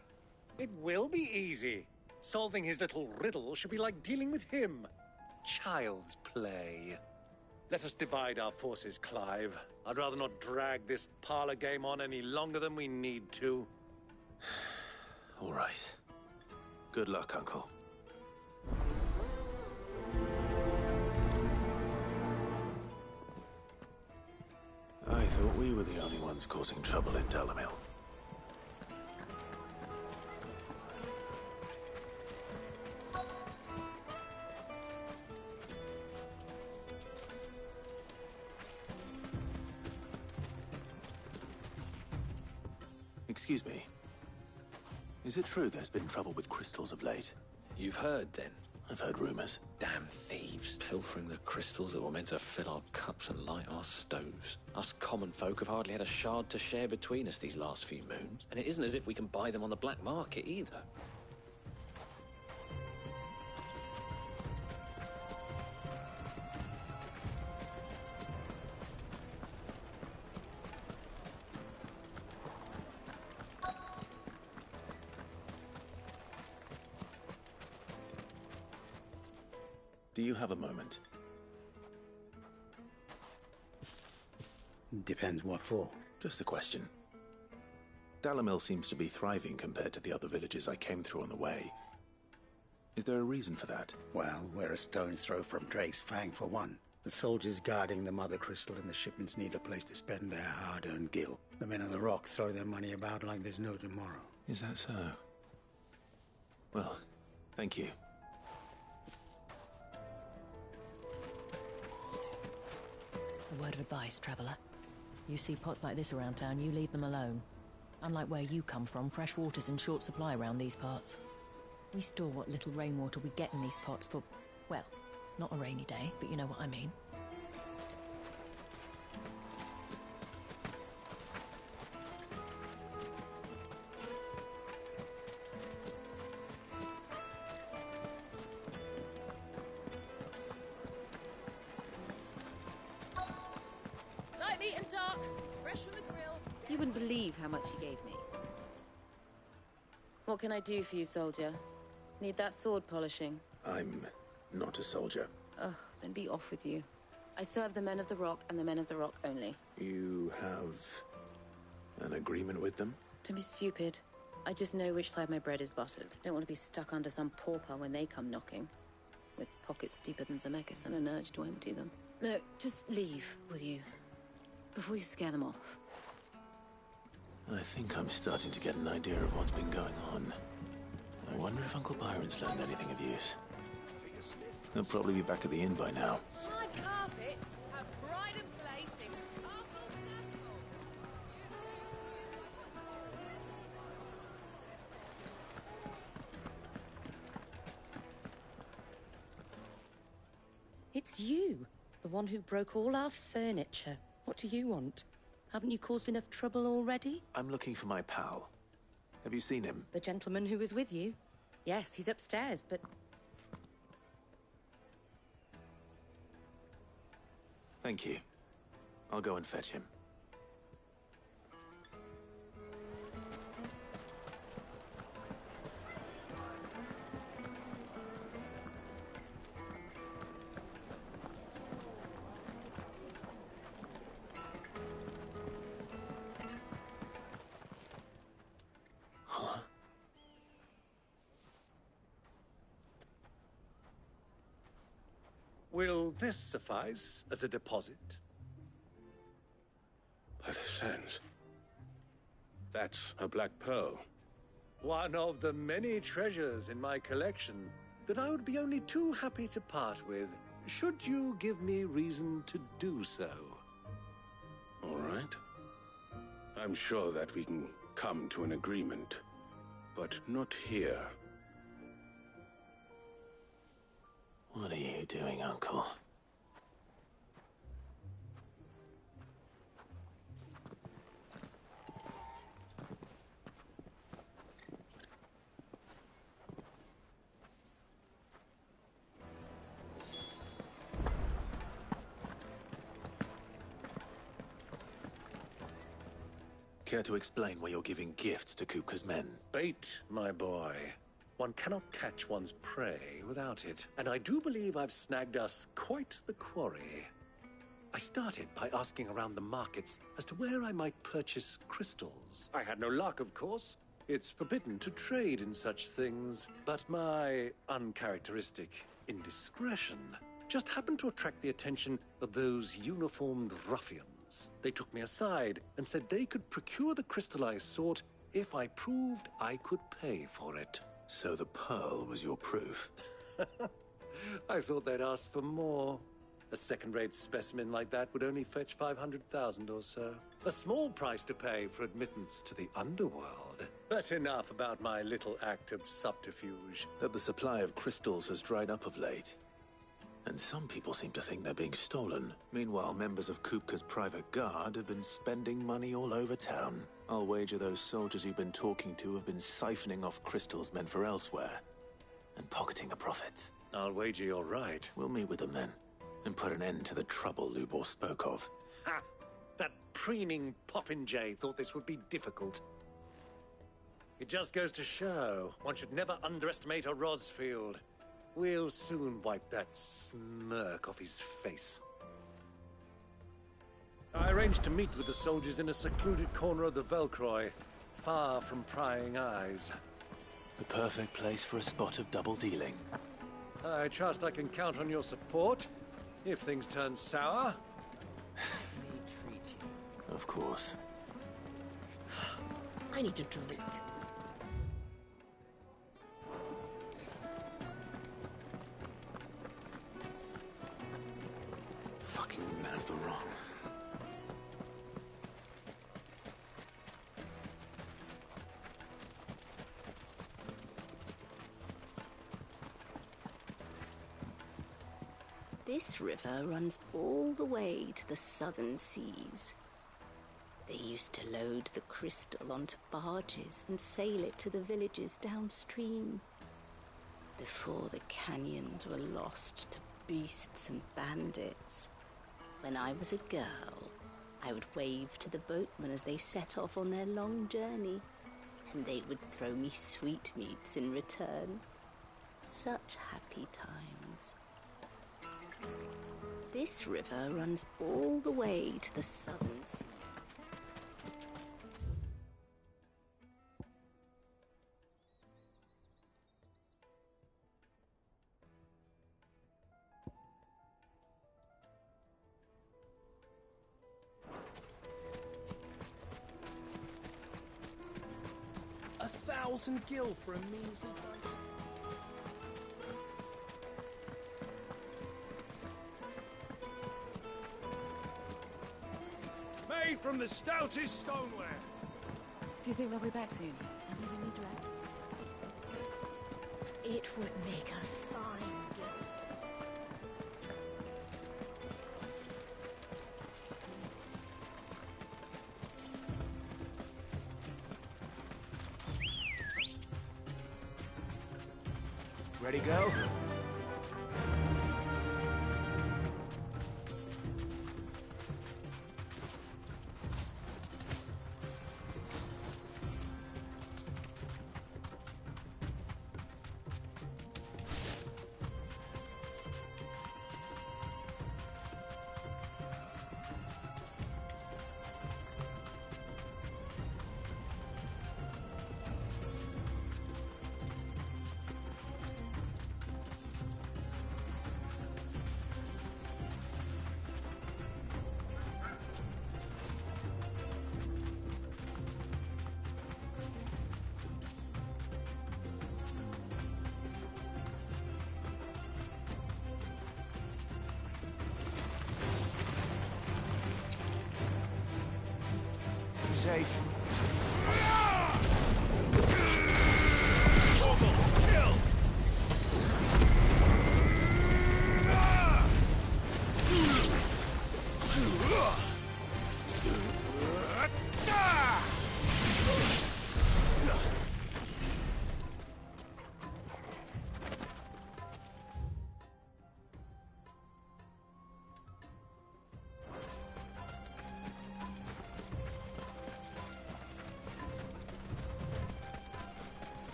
It will be easy. Solving his little riddle should be like dealing with him. Child's play. Let us divide our forces, Clive. I'd rather not drag this parlor game on any longer than we need to. All right. Good luck, Uncle. I thought we were the only ones causing trouble in Dalamil. Excuse me. Is it true there's been trouble with crystals of late? You've heard, then? I've heard rumors. Damn thieves, pilfering the crystals that were meant to fill our cups and light our stoves. Us common folk have hardly had a shard to share between us these last few moons, and it isn't as if we can buy them on the black market either. Do you have a moment? Depends what for. Just a question. Dalamil seems to be thriving compared to the other villages I came through on the way. Is there a reason for that? Well, we're a stone's throw from Drake's Fang, for one. The soldiers guarding the Mother Crystal and the shipments need a place to spend their hard-earned gil. The men of the Rock throw their money about like there's no tomorrow. Is that so? Well, thank you. A word of advice, traveller. You see pots like this around town, you leave them alone. Unlike where you come from, fresh water's in short supply around these parts. We store what little rainwater we get in these pots for, well, not a rainy day, but you know what I mean. Light meat and dark, fresh from the grill. You wouldn't believe how much he gave me. What can I do for you, soldier? Need that sword polishing? I'm not a soldier. Ugh, then be off with you. I serve the men of the Rock and the men of the Rock only. You have an agreement with them? Don't be stupid. I just know which side my bread is buttered. Don't want to be stuck under some pauper when they come knocking. With pockets deeper than Zemeckis and an urge to empty them. No, just leave, will you? Before you scare them off. I think I'm starting to get an idea of what's been going on. I wonder if Uncle Byron's learned anything of use. He'll probably be back at the inn by now. My carpets have pride and place in Castle Castle. It's you, the one who broke all our furniture. What do you want? Haven't you caused enough trouble already? I'm looking for my pal. Have you seen him? The gentleman who was with you? Yes, he's upstairs, but... Thank you. I'll go and fetch him. Huh? Will this suffice as a deposit? By the sands. That's a black pearl. One of the many treasures in my collection that I would be only too happy to part with, should you give me reason to do so. All right. I'm sure that we can come to an agreement, but not here. What are you doing, Uncle? Care to explain why you're giving gifts to Kupka's men? Bait, my boy. One cannot catch one's prey without it, and I do believe I've snagged us quite the quarry. I started by asking around the markets as to where I might purchase crystals. I had no luck, of course. It's forbidden to trade in such things, but my uncharacteristic indiscretion just happened to attract the attention of those uniformed ruffians. They took me aside and said they could procure the crystal I sought if I proved I could pay for it. So the pearl was your proof? I thought they'd ask for more. A second-rate specimen like that would only fetch 500,000 or so. A small price to pay for admittance to the underworld. But enough about my little act of subterfuge. That the supply of crystals has dried up of late. And some people seem to think they're being stolen. Meanwhile, members of Kupka's private guard have been spending money all over town. I'll wager those soldiers you've been talking to have been siphoning off crystals meant for elsewhere. And pocketing the profits. I'll wager you're right. We'll meet with them then. And put an end to the trouble Lubor spoke of. Ha! That preening popinjay thought this would be difficult. It just goes to show one should never underestimate a Rosfield. We'll soon wipe that smirk off his face. I arranged to meet with the soldiers in a secluded corner of the Velcroy, far from prying eyes. The perfect place for a spot of double dealing. I trust I can count on your support, if things turn sour. Of course. I need a drink. Fucking men of the wrong. This river runs all the way to the southern seas. They used to load the crystal onto barges and sail it to the villages downstream. Before the canyons were lost to beasts and bandits. When I was a girl, I would wave to the boatmen as they set off on their long journey, and they would throw me sweetmeats in return. Such happy times. This river runs all the way to the southern seas. $1,000 gil for a measly price. Made from the stoutest stoneware. Do you think they'll be back soon? I need a new dress. It would make a fine gift. Ready, go? safe.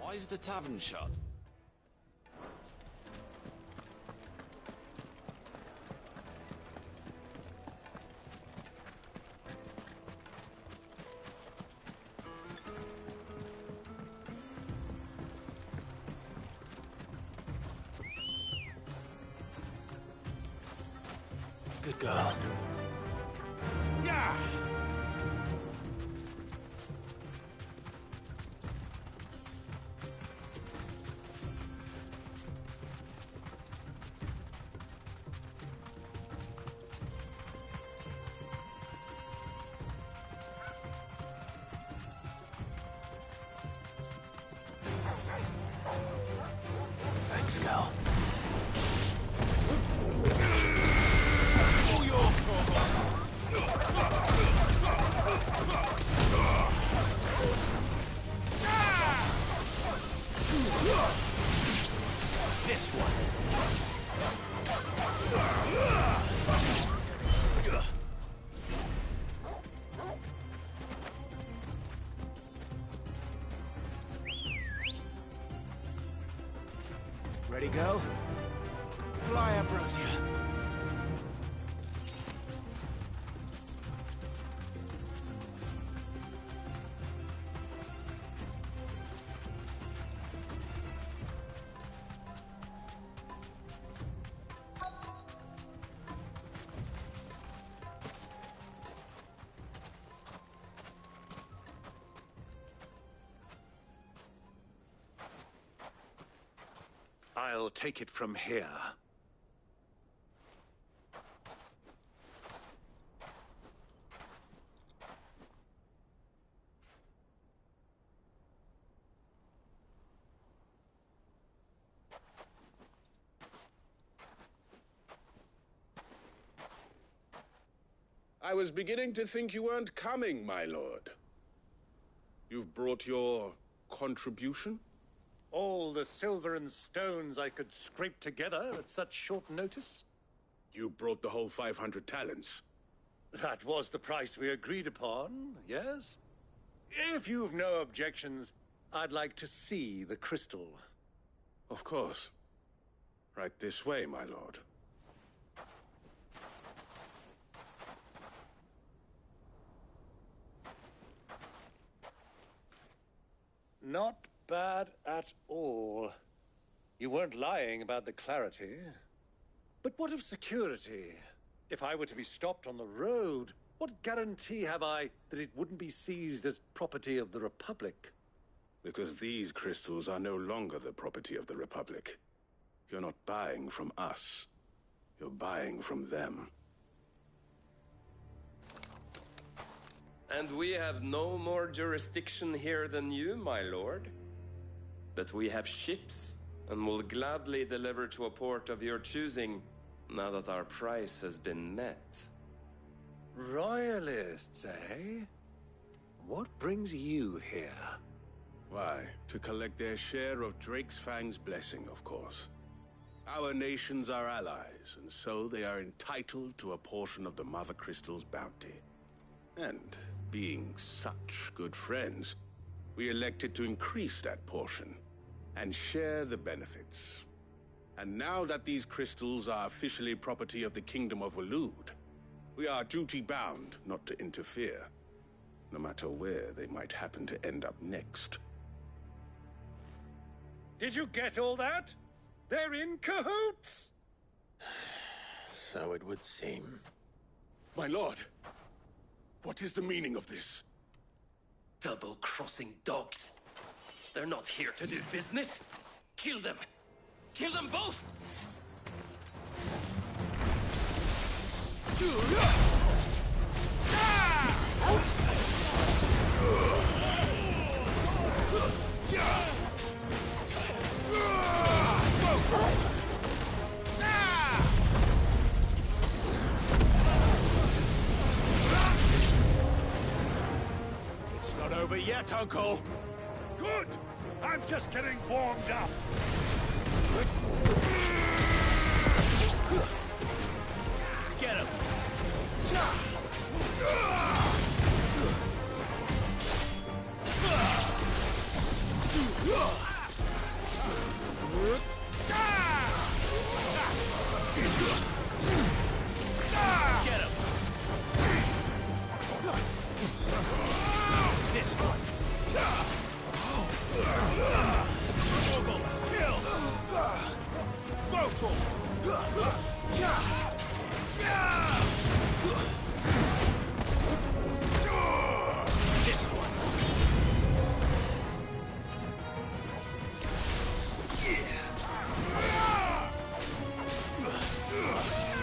Why is the tavern shut? Good girl. Yeah! Thanks, girl. All yours, Torvald! This one. Ready, girl? Fly, Ambrosia. I'll take it from here. I was beginning to think you weren't coming, my lord. You've brought your contribution? All the silver and stones I could scrape together at such short notice? You brought the whole 500 talents. That was the price we agreed upon, yes? If you've no objections, I'd like to see the crystal. Of course. Right this way, my lord. Not bad at all. You weren't lying about the clarity. But what of security? If I were to be stopped on the road, what guarantee have I that it wouldn't be seized as property of the Republic? Because these crystals are no longer the property of the Republic. You're not buying from us. You're buying from them. And we have no more jurisdiction here than you, my lord. But we have ships, and will gladly deliver to a port of your choosing, now that our price has been met. Royalists, eh? What brings you here? Why, to collect their share of Drake's Fang's blessing, of course. Our nations are allies, and so they are entitled to a portion of the Mother Crystal's bounty. And, being such good friends, we elected to increase that portion and share the benefits. And now that these crystals are officially property of the Kingdom of Waloed, we are duty-bound not to interfere, no matter where they might happen to end up next. Did you get all that? They're in cahoots! So it would seem. My lord, what is the meaning of this? Double-crossing dogs. They're not here to do business. Kill them! Kill them both! It's not over yet, Uncle! Good! I'm just getting warmed up! Get him! Get him! This one! Mogul, kill! Mortal! This one!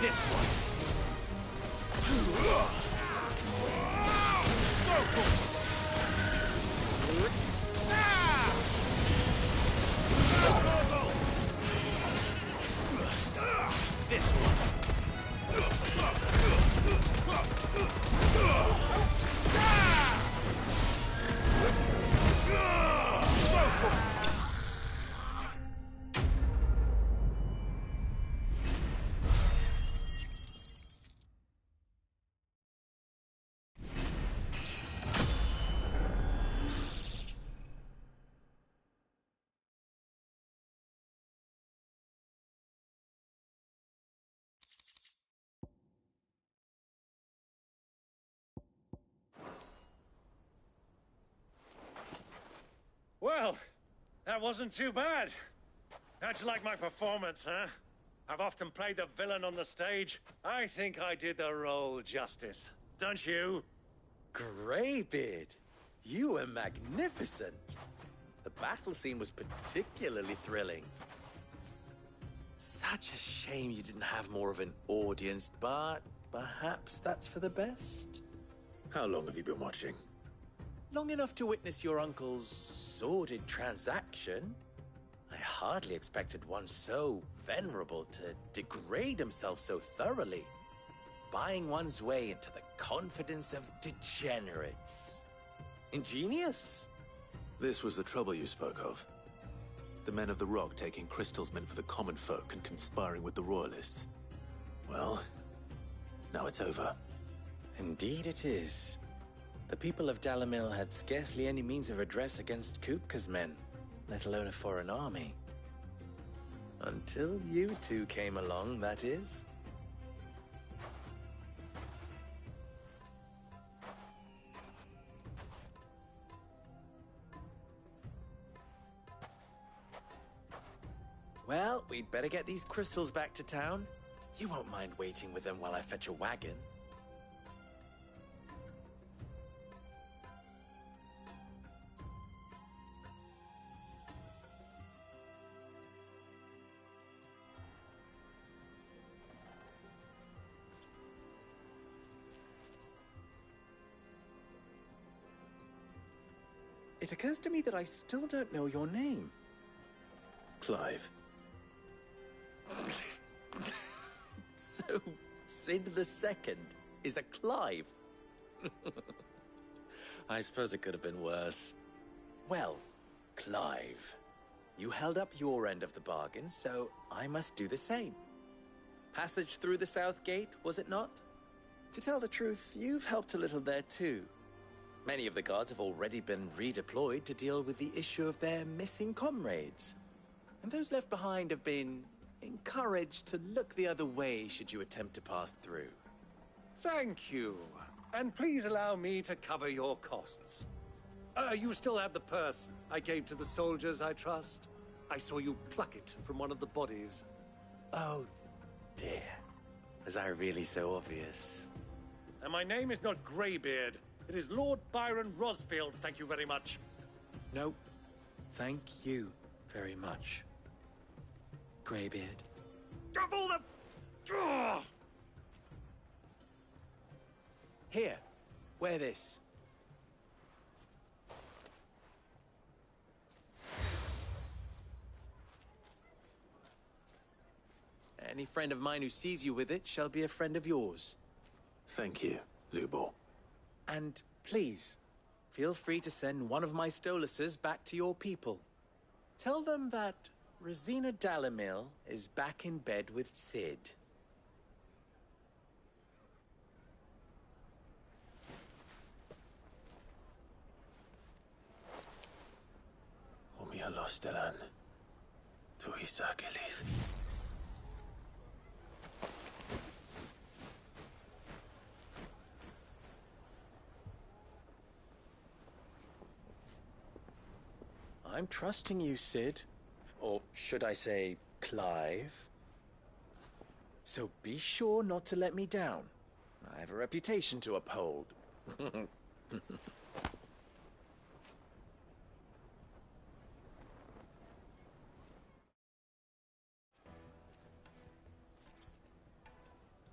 This one! This one! Well, that wasn't too bad. How'd you like my performance, huh? I've often played the villain on the stage. I think I did the role justice. Don't you? Greybeard, you were magnificent. The battle scene was particularly thrilling. Such a shame you didn't have more of an audience, but perhaps that's for the best. How long have you been watching? Long enough to witness your uncle's sordid transaction. I hardly expected one so venerable to degrade himself so thoroughly, buying one's way into the confidence of degenerates. Ingenious. This was the trouble you spoke of. The men of the Rock taking crystals meant for the common folk and conspiring with the Royalists. Well, now it's over. Indeed it is. The people of Dalamil had scarcely any means of redress against Kupka's men, let alone a foreign army. Until you two came along, that is. Well, we'd better get these crystals back to town. You won't mind waiting with them while I fetch a wagon. It occurs to me that I still don't know your name. Clive. So, Sid the Second is a Clive? I suppose it could have been worse. Well, Clive, you held up your end of the bargain, so I must do the same. Passage through the South Gate, was it not? To tell the truth, you've helped a little there too. Many of the guards have already been redeployed to deal with the issue of their missing comrades. And those left behind have been encouraged to look the other way should you attempt to pass through. Thank you. And please allow me to cover your costs. You still have the purse I gave to the soldiers, I trust? I saw you pluck it from one of the bodies. Oh, dear. Was I really so obvious? And my name is not Greybeard. It is Lord Byron Rosfield, thank you very much. No, thank you very much, Greybeard. Of all the... Ugh! Here, wear this. Any friend of mine who sees you with it shall be a friend of yours. Thank you, Lubor. And please, feel free to send one of my Stoluses back to your people. Tell them that Rosina Dalamil is back in bed with Sid. Omia Lostelan. Tu Isakelis. I'm trusting you, Sid. Or should I say, Clive? So be sure not to let me down. I have a reputation to uphold.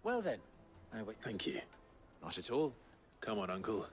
Well then, I wait. Thank you. Not at all. Come on, Uncle.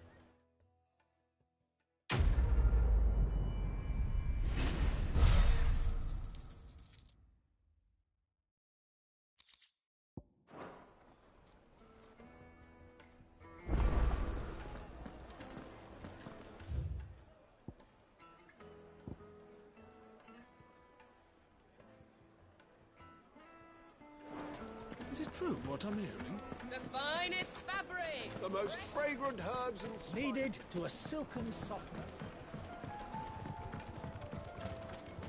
Is it true what I'm hearing? The finest fabric! The most fragrant herbs and spices. Needed to a silken softness.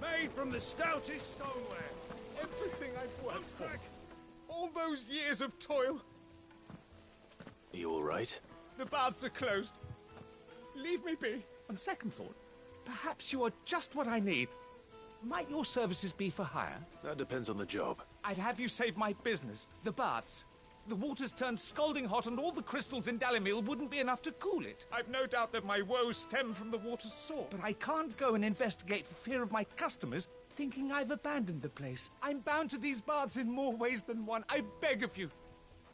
Made from the stoutest stoneware. Everything I've worked for. All those years of toil. Are you all right? The baths are closed. Leave me be. On second thought, perhaps you are just what I need. Might your services be for hire? That depends on the job. I'd have you save my business, the baths. The water's turned scalding hot and all the crystals in Dalamil wouldn't be enough to cool it. I've no doubt that my woes stem from the water's source. But I can't go and investigate for fear of my customers thinking I've abandoned the place. I'm bound to these baths in more ways than one. I beg of you.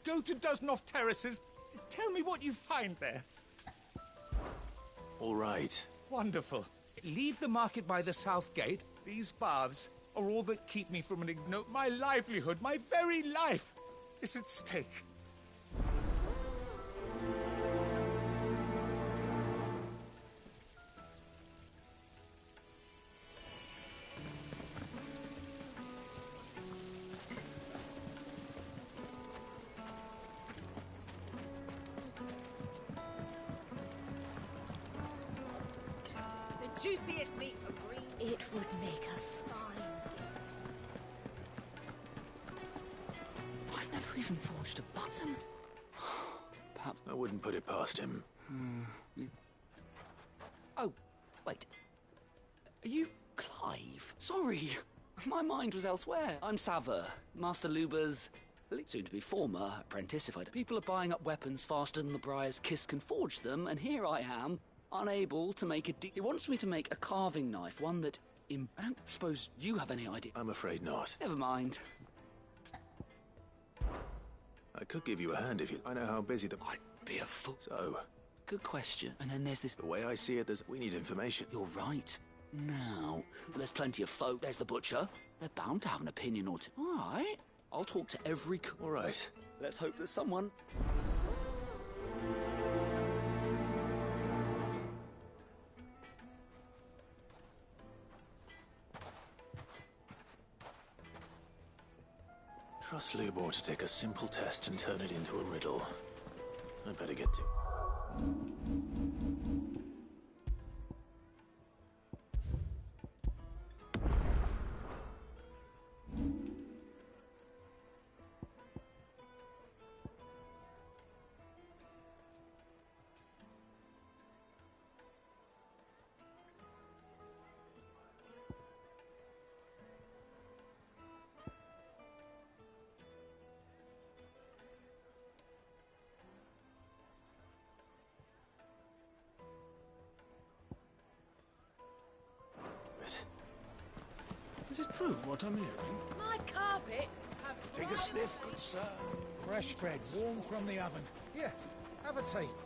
Go to Dusnoff Terraces. Tell me what you find there. All right. Wonderful. Leave the market by the south gate. These baths are all that keep me from my livelihood, my very life is at stake. The juiciest meat for green. It would make a fine. I've never even forged a button. Perhaps I wouldn't put it past him. Oh, wait. Are you Clive? Sorry. My mind was elsewhere. I'm Sava, Master Luba's soon-to-be former apprentice, if I don't. People are buying up weapons faster than the Briar's Kiss can forge them, and here I am, unable to make a He wants me to make a carving knife, one that... I don't suppose you have any idea. I'm afraid not. Never mind. I could give you a hand if you... I know how busy the... I'd be a fool. So... Good question. And then there's this... The way I see it, we need information. You're right. Now, there's plenty of folk. There's the butcher. They're bound to have an opinion or two. All right. I'll talk to every... All right. Let's hope there's someone... Trust Lubor to take a simple test and turn it into a riddle. I better get to... Is it true what I'm hearing? My carpets have... Take a sniff, good sir. Fresh bread, warm from the oven. Here, have a taste.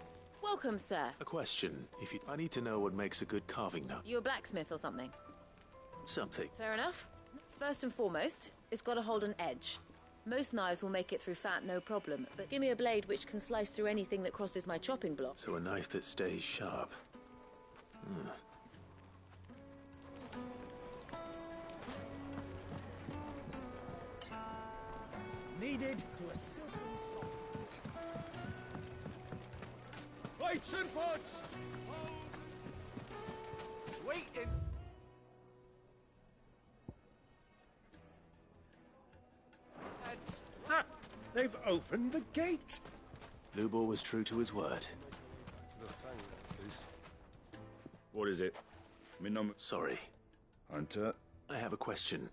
Welcome, sir. A question. I need to know what makes a good carving knife. You a blacksmith or something? Something. Fair enough. First and foremost, it's got to hold an edge. Most knives will make it through fat, no problem, but give me a blade which can slice through anything that crosses my chopping block. So a knife that stays sharp. Needed to a silken soft. Lights and pots! Waiting. They've opened the gate! Lubor was true to his word. The fang, please. What is it? Sorry. Hunter? I have a question.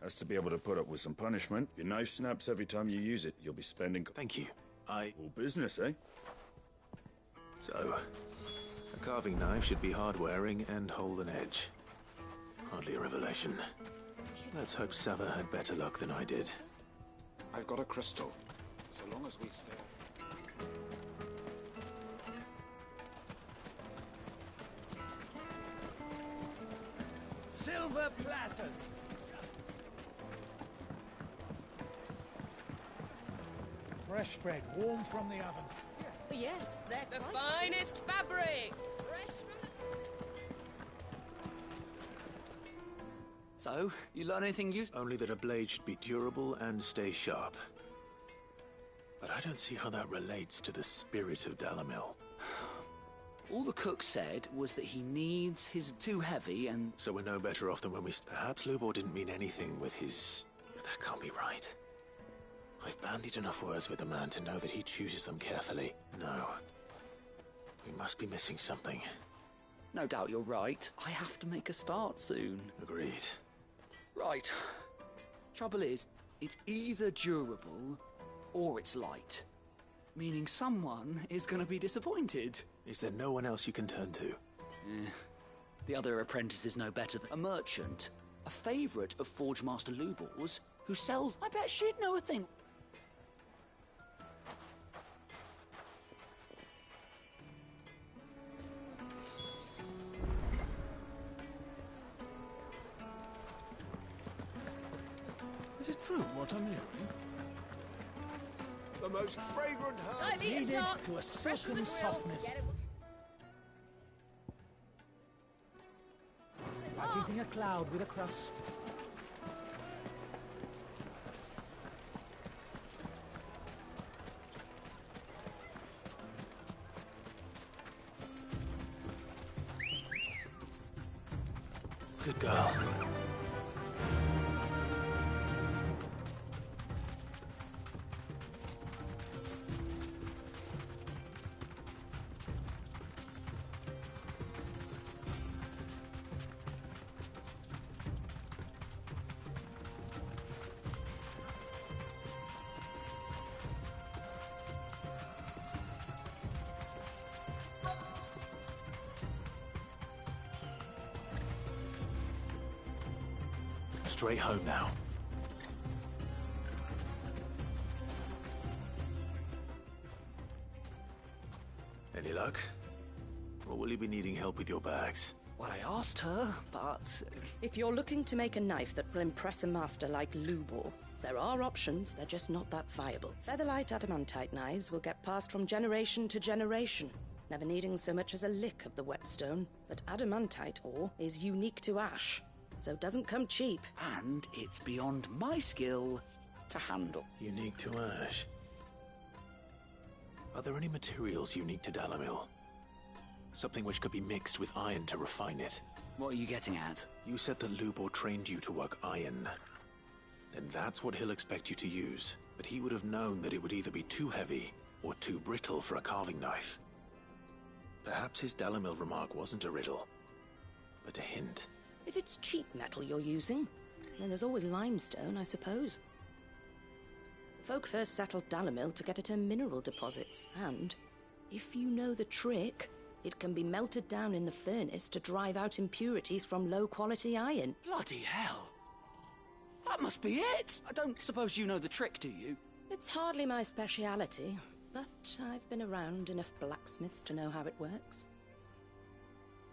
Has to be able to put up with some punishment. Your knife snaps every time you use it. You'll be spending... Thank you. All business, eh? So, a carving knife should be hard-wearing and hold an edge. Hardly a revelation. Let's hope Sava had better luck than I did. I've got a crystal. So long as we stay... Silver platters. Fresh bread, warm from the oven. Yes, they're The quite finest fabrics, fresh from the... So, you learn anything useful? Only that a blade should be durable and stay sharp. But I don't see how that relates to the spirit of Dalamil. All the cook said was that he needs his too heavy and... So we're no better off than when we... Perhaps Lubor didn't mean anything with his... But that can't be right. I've bandied enough words with the man to know that he chooses them carefully. No. We must be missing something. No doubt you're right. I have to make a start soon. Agreed. Right. Trouble is, it's either durable or it's light. Meaning someone is going to be disappointed. Is there no one else you can turn to? The other apprentice is no better than a merchant. A favourite of Forge Master Lubor's, who sells... I bet she'd know a thing. Is it true what I'm hearing? The most fragrant herbs... Needed to a silken softness. Like eating a cloud with a crust. Good girl. straight home now. Any luck? Or will you be needing help with your bags? Well, I asked her, but... If you're looking to make a knife that will impress a master like Lubor, there are options, they're just not that viable. Featherlight adamantite knives will get passed from generation to generation, never needing so much as a lick of the whetstone. But adamantite ore is unique to ash, so it doesn't come cheap. And it's beyond my skill to handle. Unique to ash? Are there any materials unique to Dalamil? Something which could be mixed with iron to refine it? What are you getting at? You said that Lubor trained you to work iron. Then that's what he'll expect you to use. But he would have known that it would either be too heavy or too brittle for a carving knife. Perhaps his Dalamil remark wasn't a riddle, but a hint. If it's cheap metal you're using, then there's always limestone, I suppose. Folk first settled Dalamil to get at her mineral deposits, and if you know the trick, it can be melted down in the furnace to drive out impurities from low-quality iron. Bloody hell! That must be it! I don't suppose you know the trick, do you? It's hardly my speciality, but I've been around enough blacksmiths to know how it works.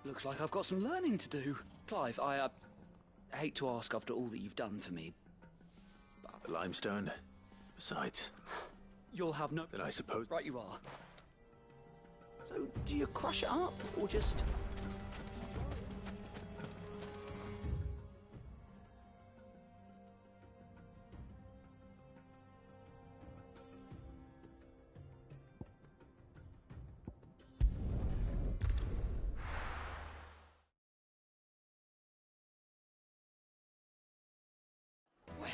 Looks like I've got some learning to do. Clive, I hate to ask after all that you've done for me. The limestone? Besides... You'll have no... Then I suppose... Right you are. So, do you crush it up, or just... Well,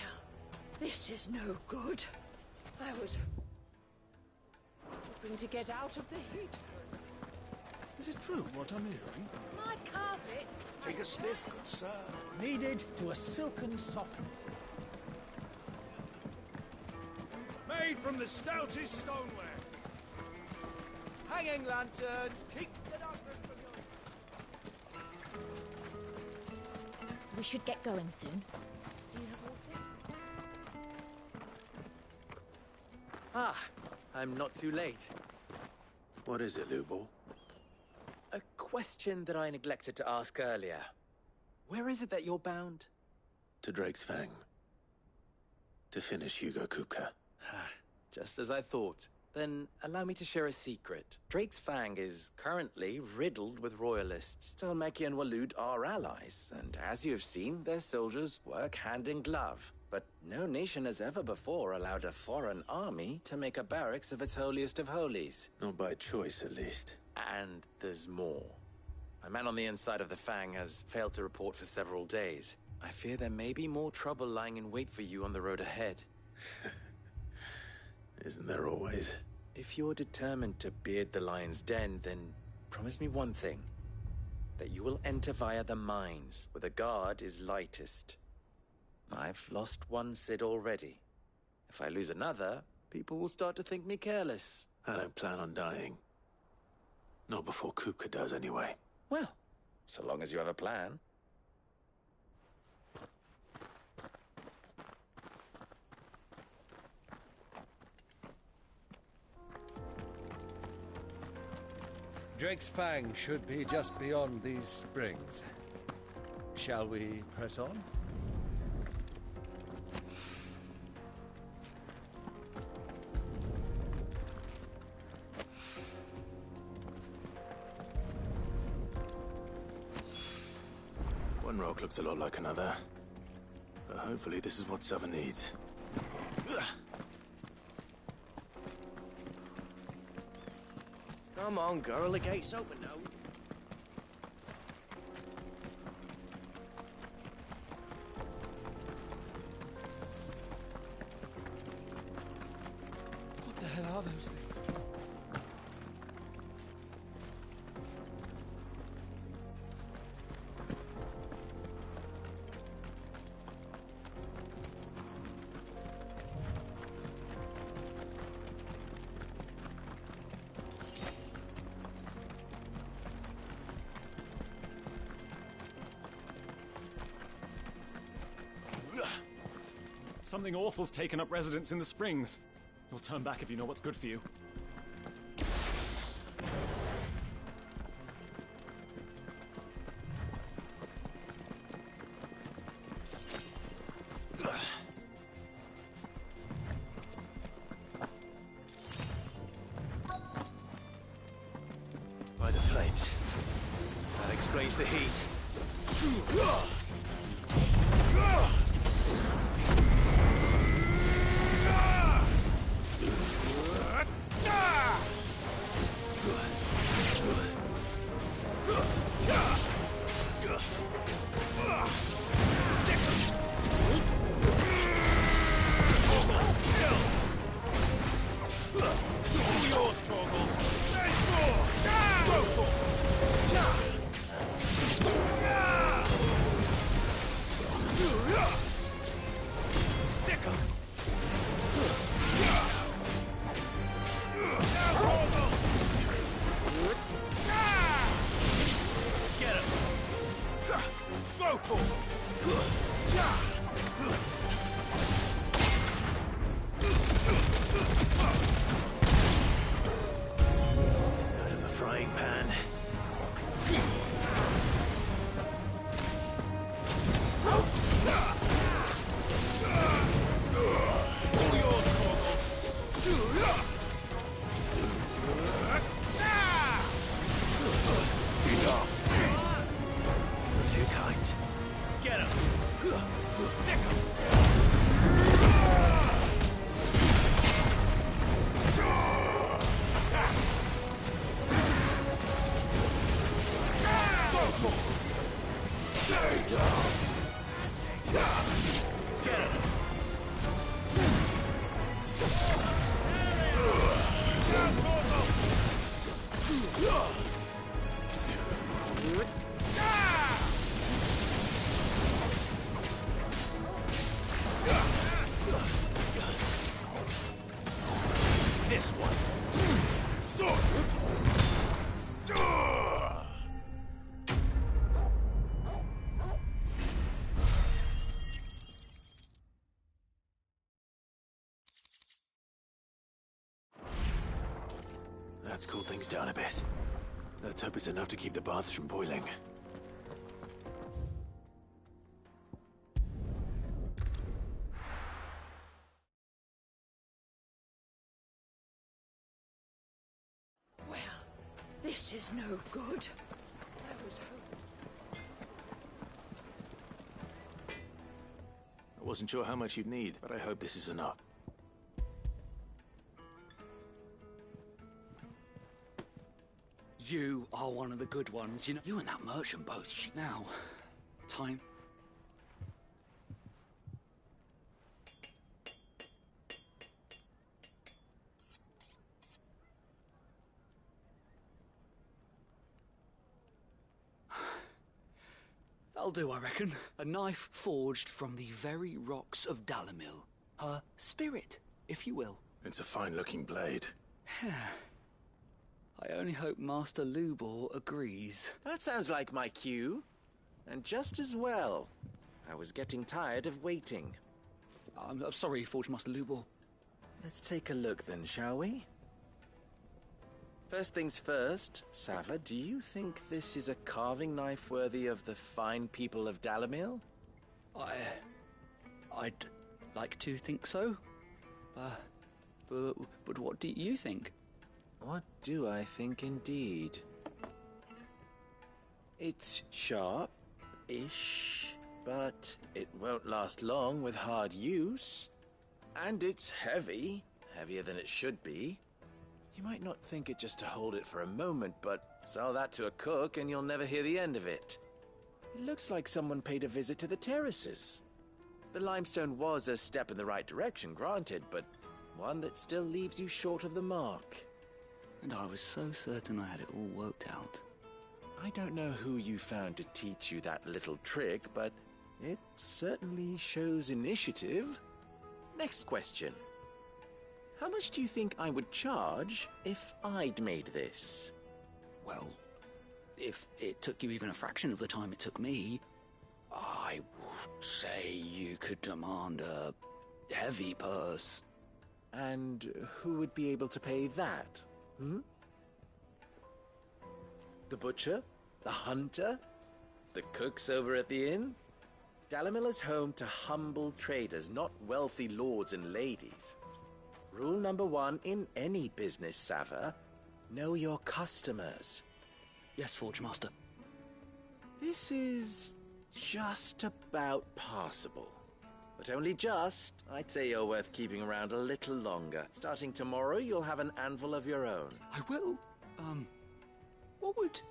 this is no good. I was hoping to get out of the heat. Is it true what I'm hearing? My carpets! Take a sniff, good sir. Kneaded to a silken softness. Made from the stoutest stoneware. Hanging lanterns, keep the darkness from you. We should get going soon. Do you have water? Ah, I'm not too late. What is it, Lubor? A question that I neglected to ask earlier. Where is it that you're bound? To Drake's Fang. To finish Hugo Kupka. Just as I thought. Then allow me to share a secret. Drake's Fang is currently riddled with royalists. Talmeki and Waloed are allies, and as you have seen, their soldiers work hand in glove. But no nation has ever before allowed a foreign army to make a barracks of its holiest of holies. Not by choice, at least. And there's more. A man on the inside of the Fang has failed to report for several days. I fear there may be more trouble lying in wait for you on the road ahead. Isn't there always? If you're determined to beard the lion's den, then promise me one thing. That you will enter via the mines, where the guard is lightest. I've lost one Cid already. If I lose another, people will start to think me careless. I don't plan on dying. Not before Kupka does, anyway. Well, so long as you have a plan. Drake's Fang should be just beyond these springs. Shall we press on? One rock looks a lot like another. But hopefully this is what Southern needs. Come on, girl, the gate's open now. What the hell are those things? Something awful's taken up residence in the springs. You'll turn back if you know what's good for you. By the flames. That explains the heat. Let's cool things down a bit. Let's hope it's enough to keep the baths from boiling. Well, this is no good. I was I wasn't sure how much you'd need, but I hope this is enough. You are one of the good ones, you know. You and that merchant both. Now, time. That'll do, I reckon. A knife forged from the very rocks of Dalamil. Her spirit, if you will. It's a fine-looking blade. I only hope Master Lubor agrees. That sounds like my cue. And just as well. I was getting tired of waiting. I'm sorry, Forge Master Lubor. Let's take a look then, shall we? First things first, Sava, do you think this is a carving knife worthy of the fine people of Dalamil? I'd like to think so. But what do you think? What do I think indeed? It's sharp-ish, but it won't last long with hard use. And it's heavy, heavier than it should be. You might not think it just to hold it for a moment, but sell that to a cook and you'll never hear the end of it. It looks like someone paid a visit to the terraces. The limestone was a step in the right direction, granted, but one that still leaves you short of the mark. And I was so certain I had it all worked out. I don't know who you found to teach you that little trick, but it certainly shows initiative. Next question. How much do you think I would charge if I'd made this? Well, if it took you even a fraction of the time it took me, I would say you could demand heavy purse. And who would be able to pay that? The butcher? The hunter? The cooks over at the inn? Dalimil is home to humble traders, not wealthy lords and ladies. Rule number 1 in any business, Sava: know your customers. Yes, Forge Master. This is just about passable. But only just. I'd say you're worth keeping around a little longer. Starting tomorrow, you'll have an anvil of your own. I will. What would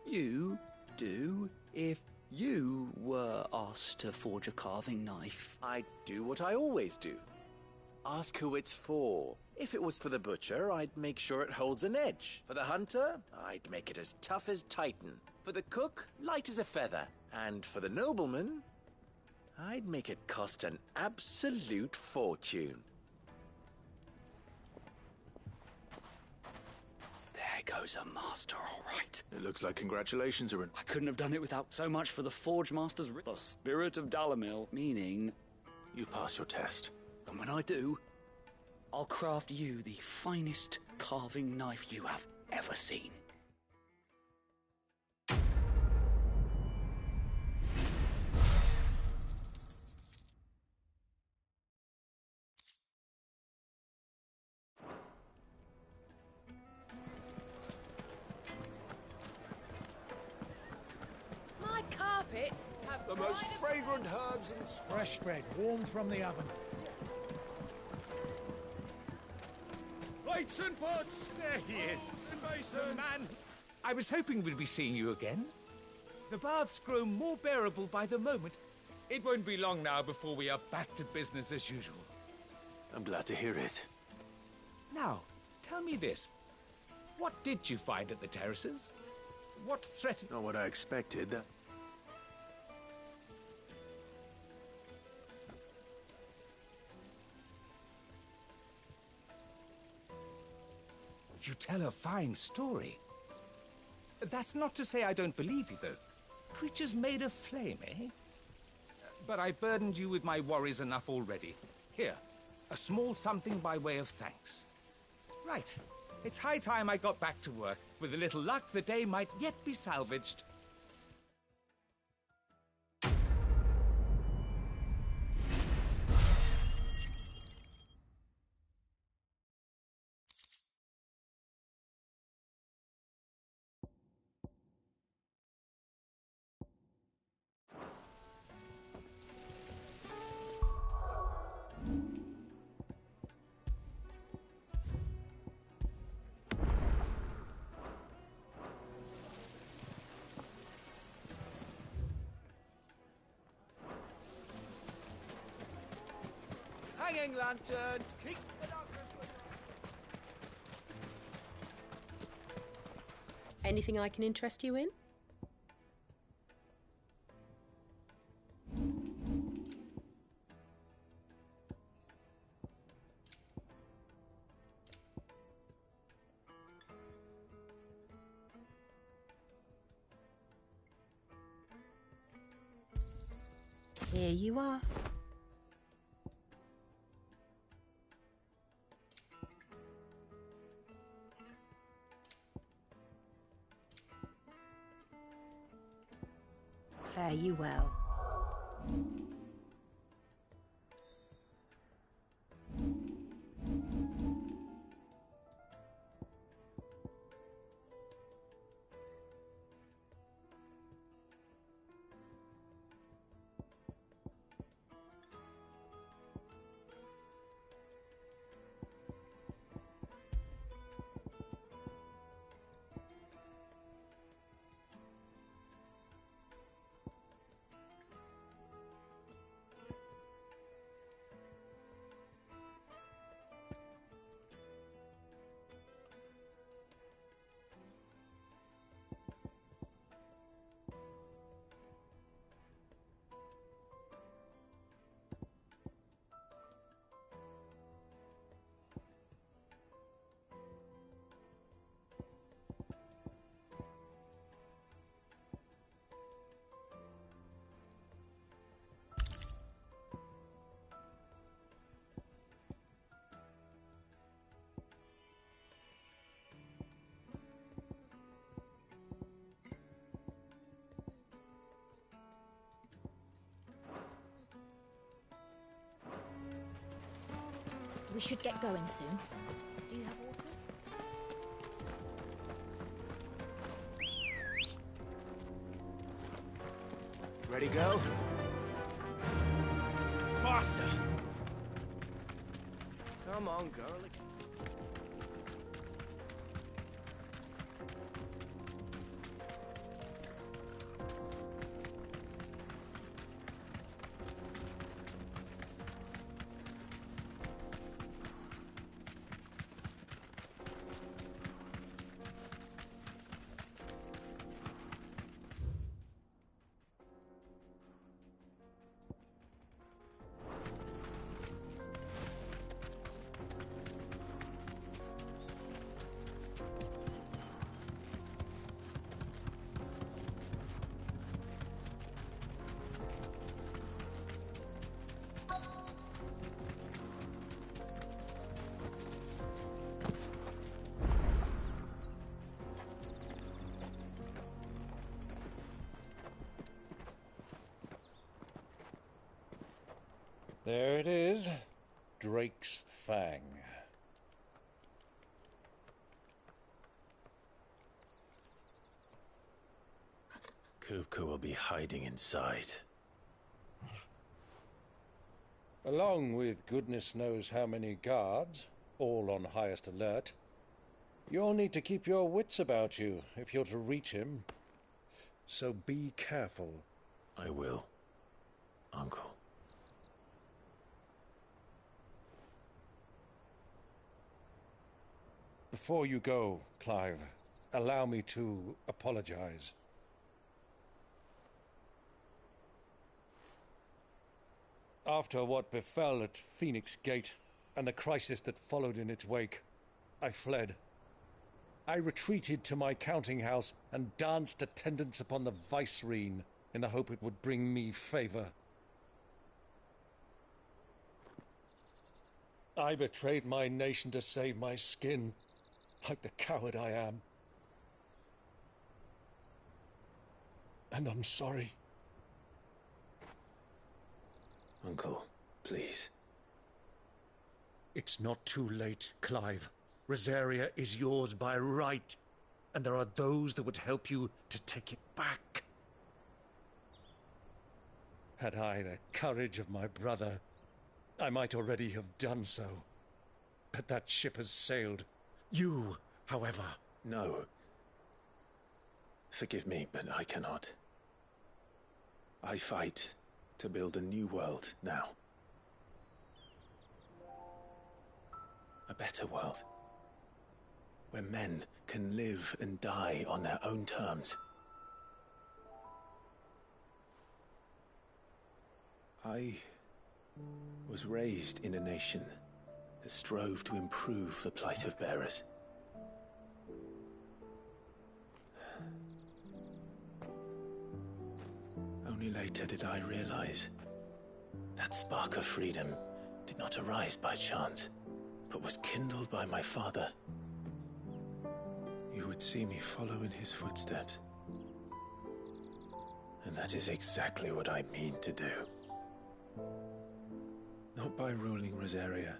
you do if you were asked to forge a carving knife? I'd do what I always do. Ask who it's for. If it was for the butcher, I'd make sure it holds an edge. For the hunter, I'd make it as tough as Titan. For the cook, light as a feather. And for the nobleman, I'd make it cost an absolute fortune. There goes a master, all right. It looks like congratulations are in. I couldn't have done it without so much for the Forge Master's the spirit of Dalimil, meaning... You've passed your test. And when I do, I'll craft you the finest carving knife you have ever seen. My carpets have The most fragrant herbs and fresh bread, warm from the oven. Plates and pots! There he is. The man. I was hoping we'd be seeing you again. The baths grow more bearable by the moment. It won't be long now before we are back to business as usual. I'm glad to hear it. Now, tell me this. What did you find at the terraces? What threatened... Not what I expected. You tell a fine story. That's not to say I don't believe you, though. Creatures made of flame, eh? But I burdened you with my worries enough already. Here, a small something by way of thanks. Right. It's high time I got back to work. With a little luck, the day might yet be salvaged. Hanging lanterns, keep the darkness. Anything I can interest you in? Here you are. Fare you well. We should get going soon. Do you have water? Ready, girl? Faster! Come on, girl. There it is. Drake's Fang. Kupka will be hiding inside. Along with goodness knows how many guards, all on highest alert. You'll need to keep your wits about you if you're to reach him. So be careful. I will, Uncle. Before you go, Clive, allow me to apologize. After what befell at Phoenix Gate and the crisis that followed in its wake, I fled. I retreated to my counting house and danced attendance upon the vicereine in the hope it would bring me favor. I betrayed my nation to save my skin, like the coward I am. And I'm sorry. Uncle, please. It's not too late, Clive. Rosaria is yours by right, and there are those that would help you to take it back. Had I the courage of my brother, I might already have done so. But that ship has sailed. You, however... No. Forgive me, but I cannot. I fight to build a new world now. A better world. Where men can live and die on their own terms. I was raised in a nation that strove to improve the plight of bearers. Only later did I realize that spark of freedom did not arise by chance, but was kindled by my father. You would see me follow in his footsteps. And that is exactly what I mean to do. Not by ruling Rosaria,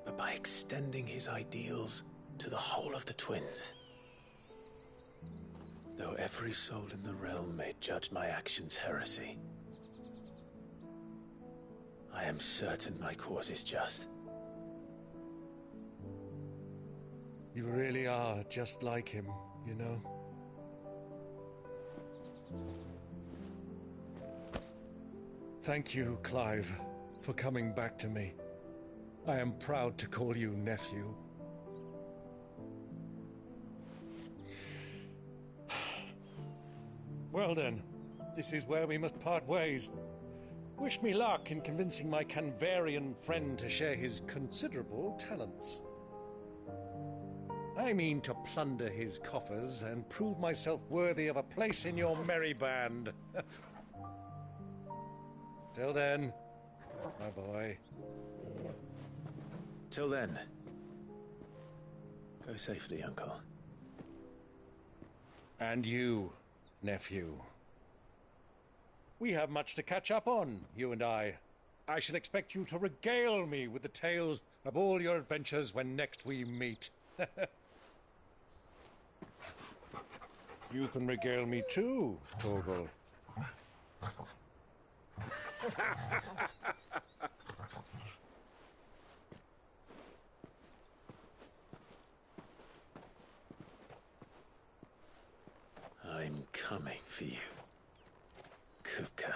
but by extending his ideals to the whole of the twins. Though every soul in the realm may judge my actions heresy, I am certain my cause is just. You really are just like him, you know? Thank you, Clive, for coming back to me. I am proud to call you nephew. Well then, this is where we must part ways. Wish me luck in convincing my Canvarian friend to share his considerable talents. I mean to plunder his coffers and prove myself worthy of a place in your merry band. Till then, my boy. Till then. Go safely, Uncle. And you, nephew. We have much to catch up on, you and I. I shall expect you to regale me with the tales of all your adventures when next we meet. You can regale me too, Torgal. I'm coming for you, Kuka.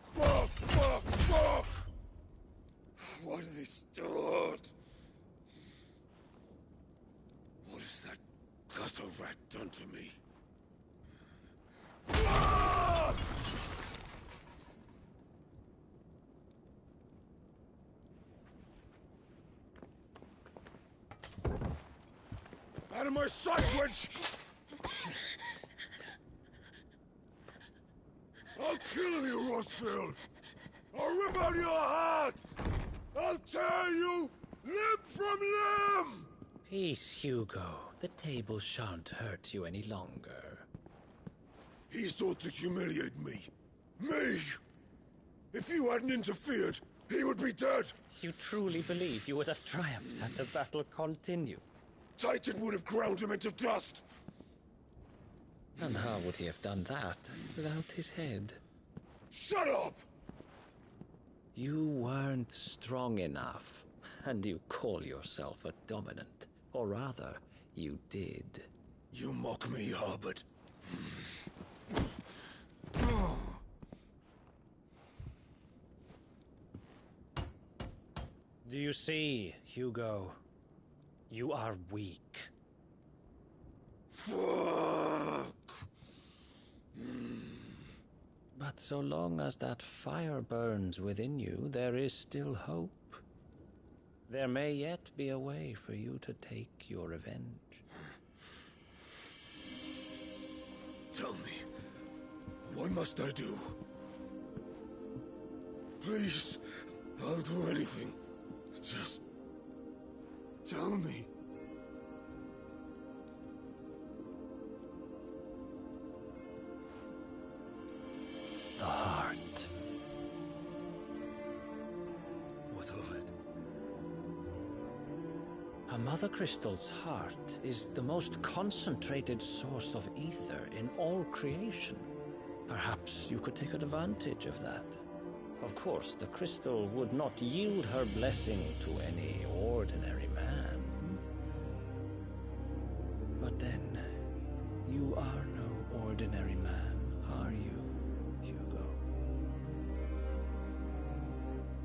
Fuck! What have they stored? What has that gutter rat done to me? Out of my sight, witch! I'll kill you, Rosfield! I'll rip out your heart! I'll tear you limb from limb! Peace, Hugo. The table shan't hurt you any longer. He sought to humiliate me. Me! If you hadn't interfered, he would be dead! You truly believe you would have triumphed had the battle continued? Titan would have ground him into dust! And how would he have done that without his head? Shut up! You weren't strong enough, and you call yourself a dominant. Or rather, you did. You mock me, Harbert. Do you see, Hugo? You are weak. Fuck! But so long as that fire burns within you, there is still hope. There may yet be a way for you to take your revenge. Tell me, what must I do? Please, I'll do anything. Just tell me. The heart. What of it? A mother crystal's heart is the most concentrated source of ether in all creation. Perhaps you could take advantage of that. Of course, the crystal would not yield her blessing to any ordinary man. But then, you are no ordinary man, are you, Hugo?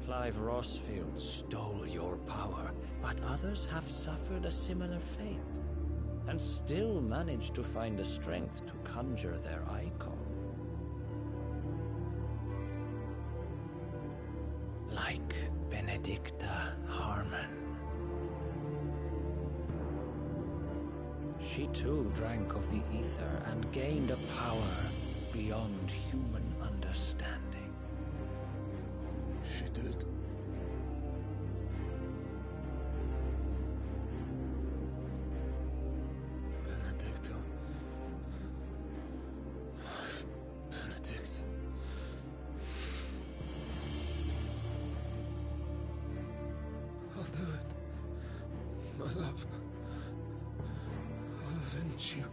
Clive Rosfield stole your power, but others have suffered a similar fate, and still managed to find the strength to conjure their Eikon. Like Benedicta Harmon. She too drank of the ether and gained a power beyond human understanding. She did. Benedicta. Benedict. I'll do it. My love. I'll avenge you.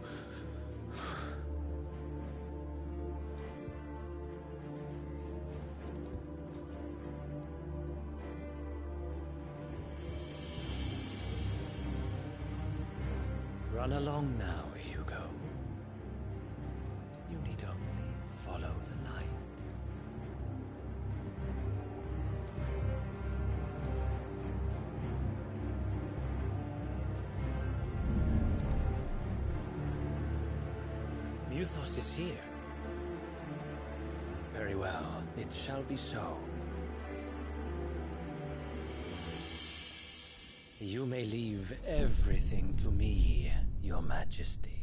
Run along now, Hugo. You need only follow the light. Euthos is here. Very well, it shall be so. You may leave everything to me, Your Majesty.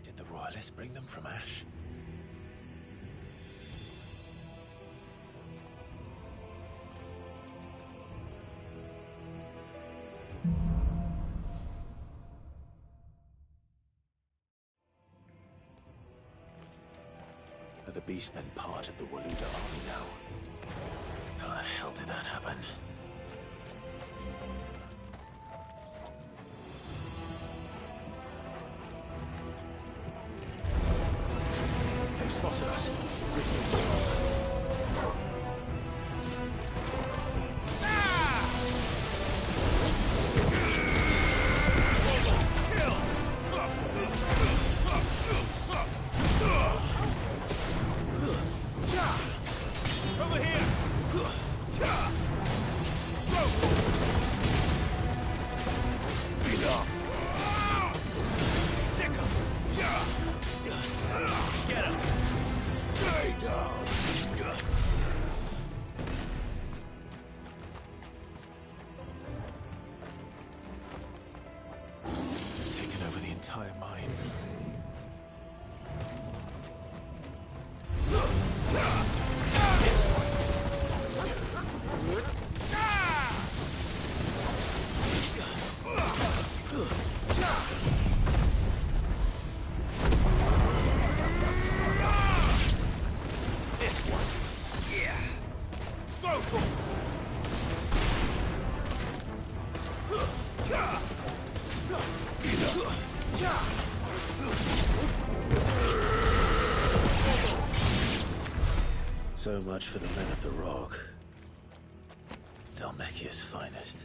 Did the royalists bring them from Ash? Are the beastmen part of the Waluda army now? How the hell did that happen? They've spotted us. So much for the men of the Rock. Dhalmekia's finest.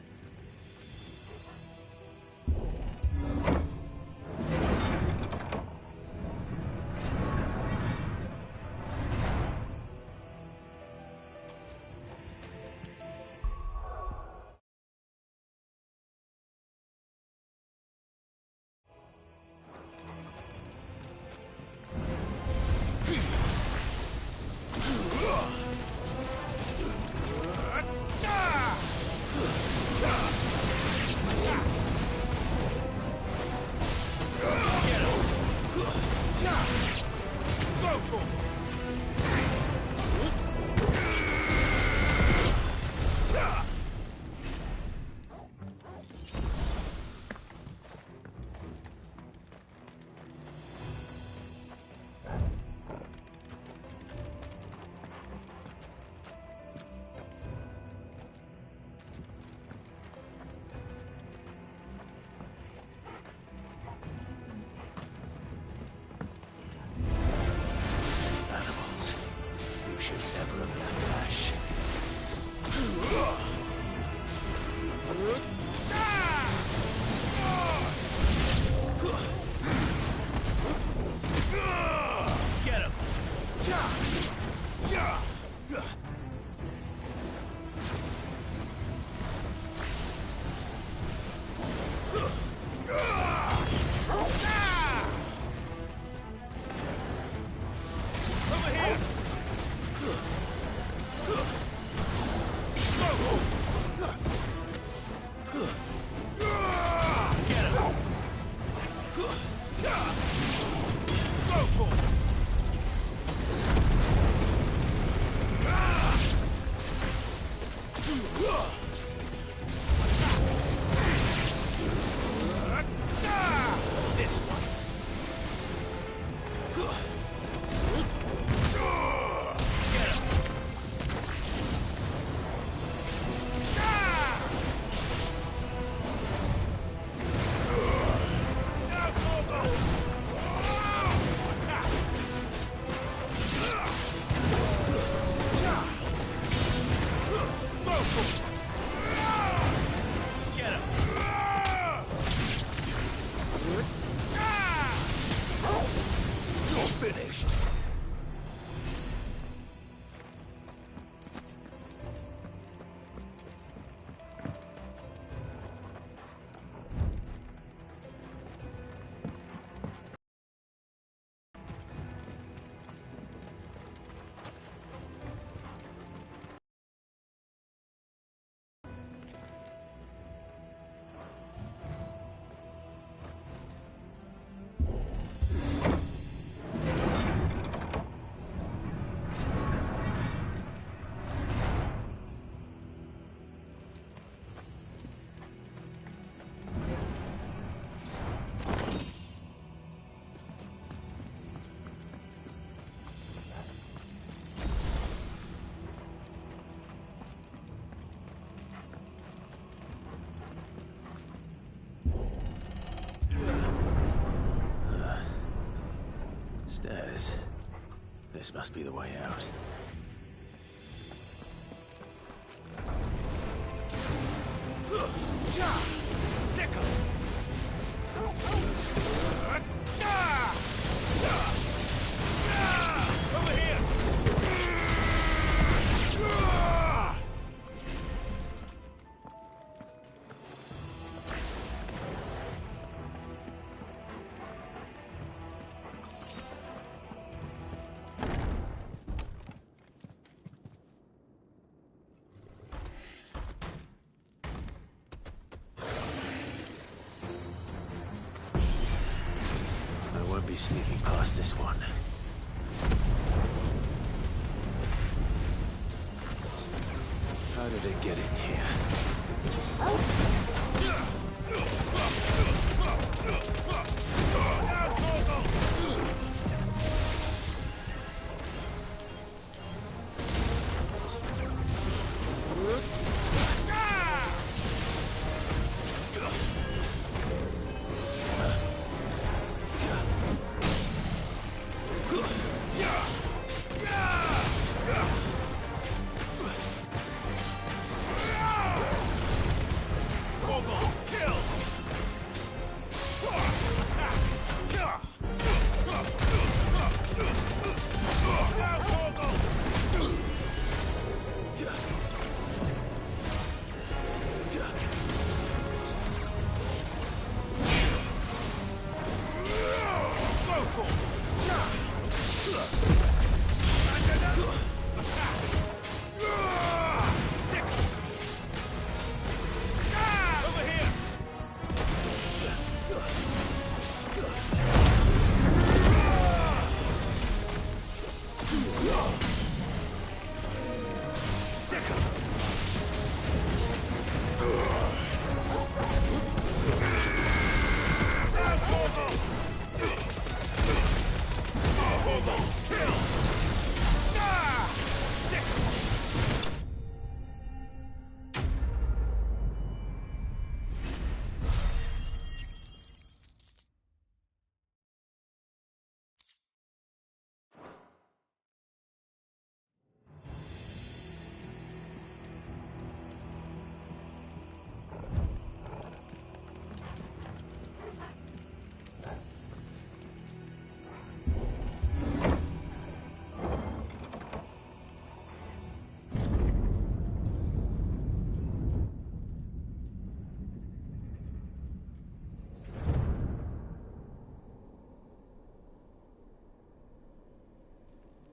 This one. Stairs. This must be the way out. Over here! I won't be sneaking past this one. How did it get in here?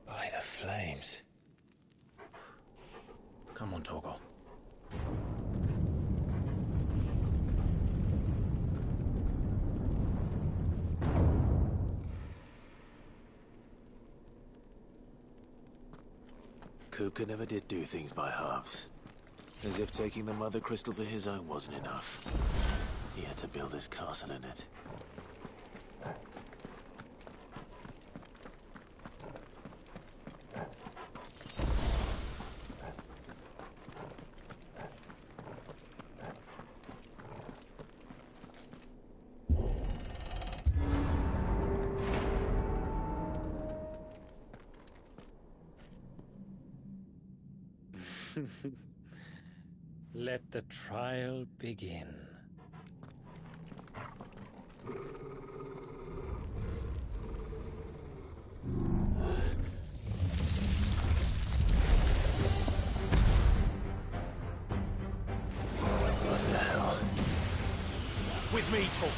By the flames. Come on, Torgal. Kupka never did do things by halves. As if taking the Mother Crystal for his own wasn't enough. He had to build his castle in it. Let the trial begin. What the hell? With me, Talk.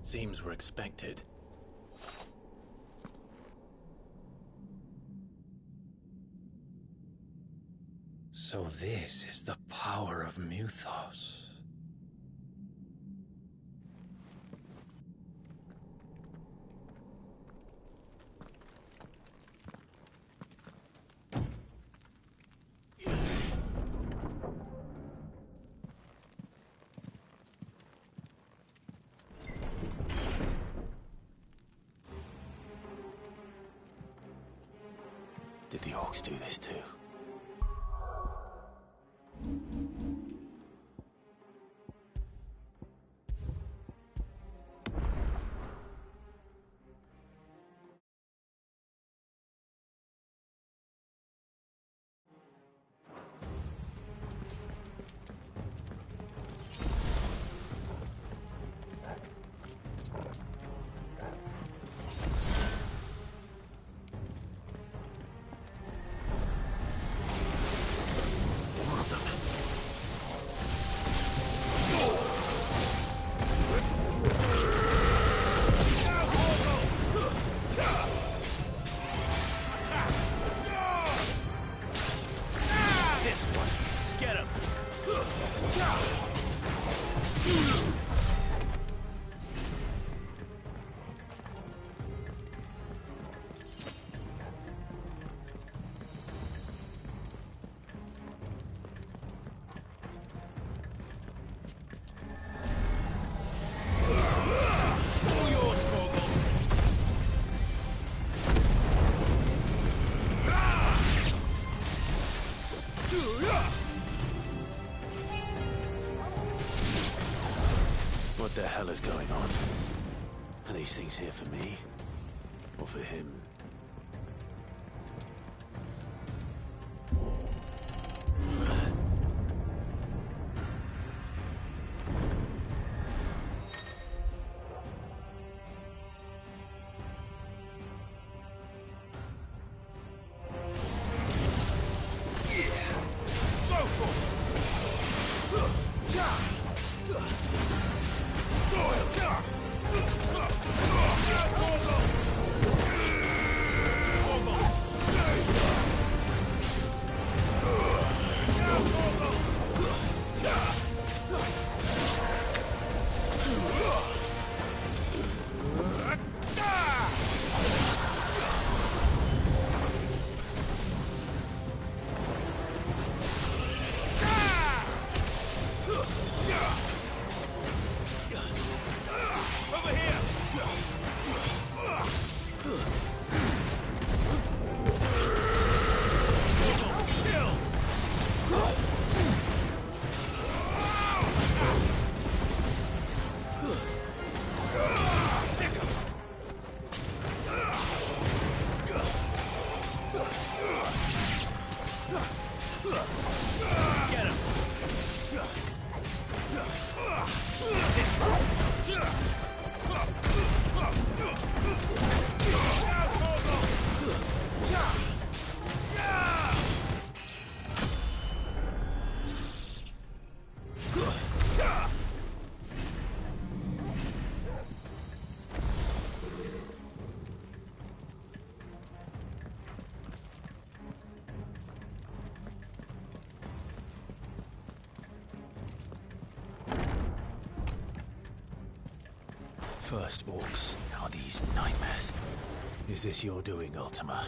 Seems we're expected. So this is the power of Muthos. Did the orcs do this too? the hell is going on? Are these things here for me? Or for him? First orcs, now these nightmares. Is this your doing, Ultima?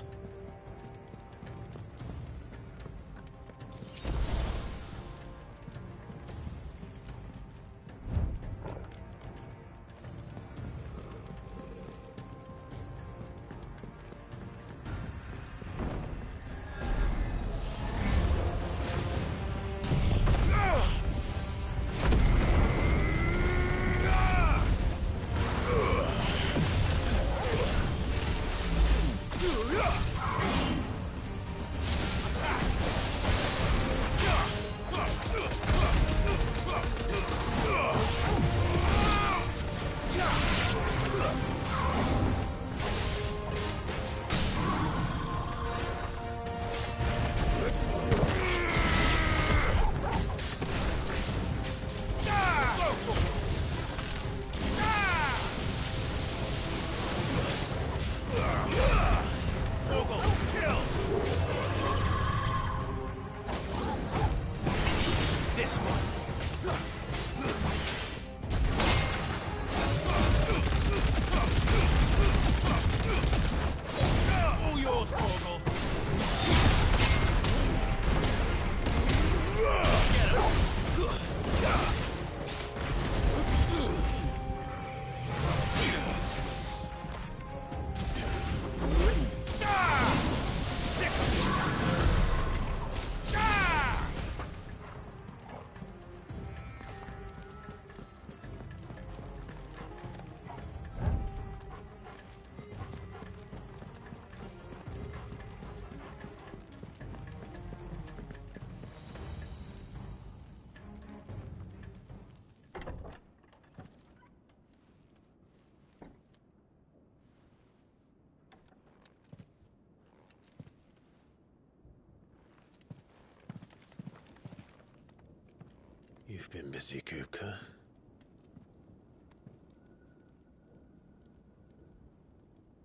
You've been busy, Kupka.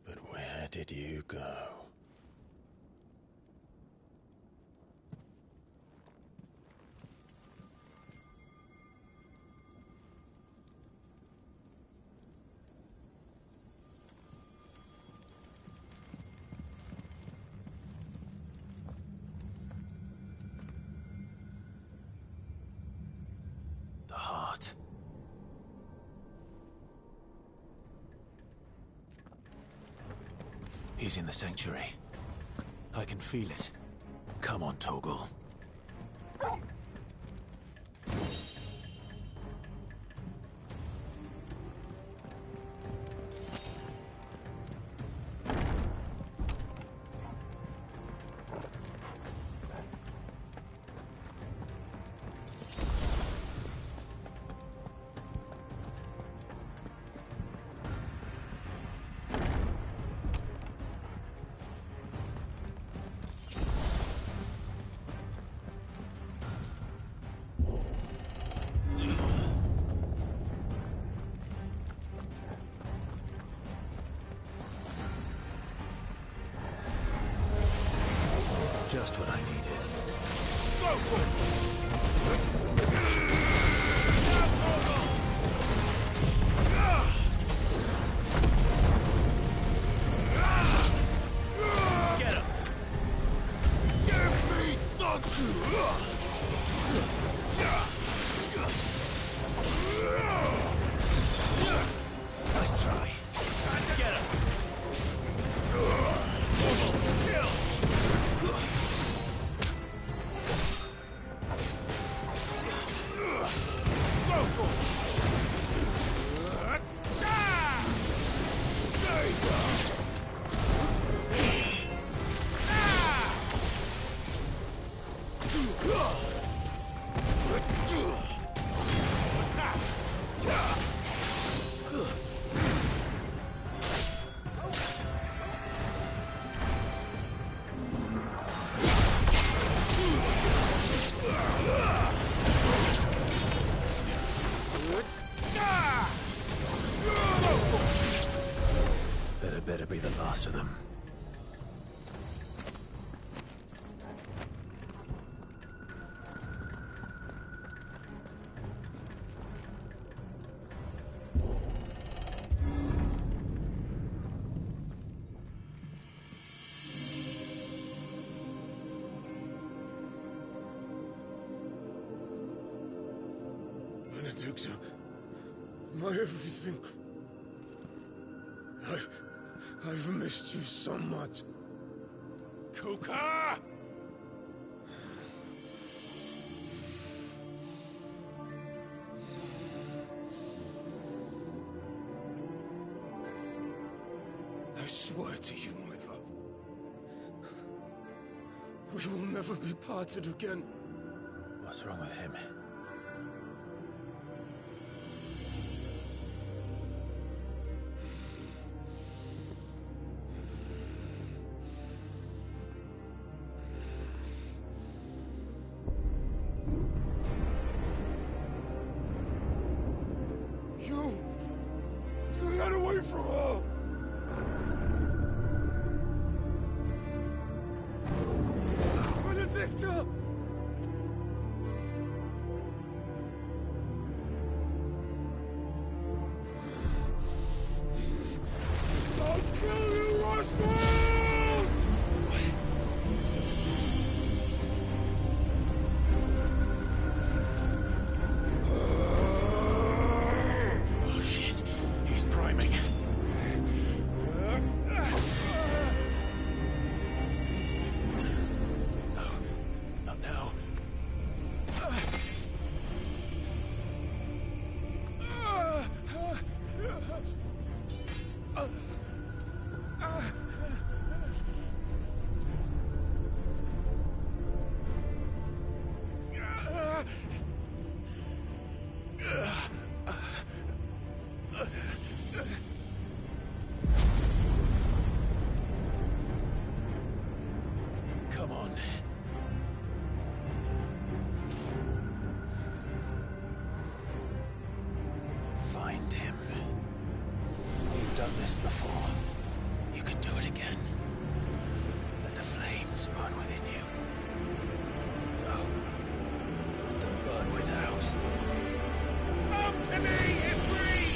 But where did you go? The heart. He's in the sanctuary. I can feel it. Come on, Torgal. master them. Benedicta, my everything. I've missed you so much. Kuka! I swear to you, my love, we will never be parted again. What's wrong with him? You got away from her! Benedicta! I'll kill you, Rosfield! Oh shit, he's priming. No, not now. Come on. Find him. You've done this before. You can do it again. Let the flames burn within you. No. Let them burn without. Come to me, Ifrit!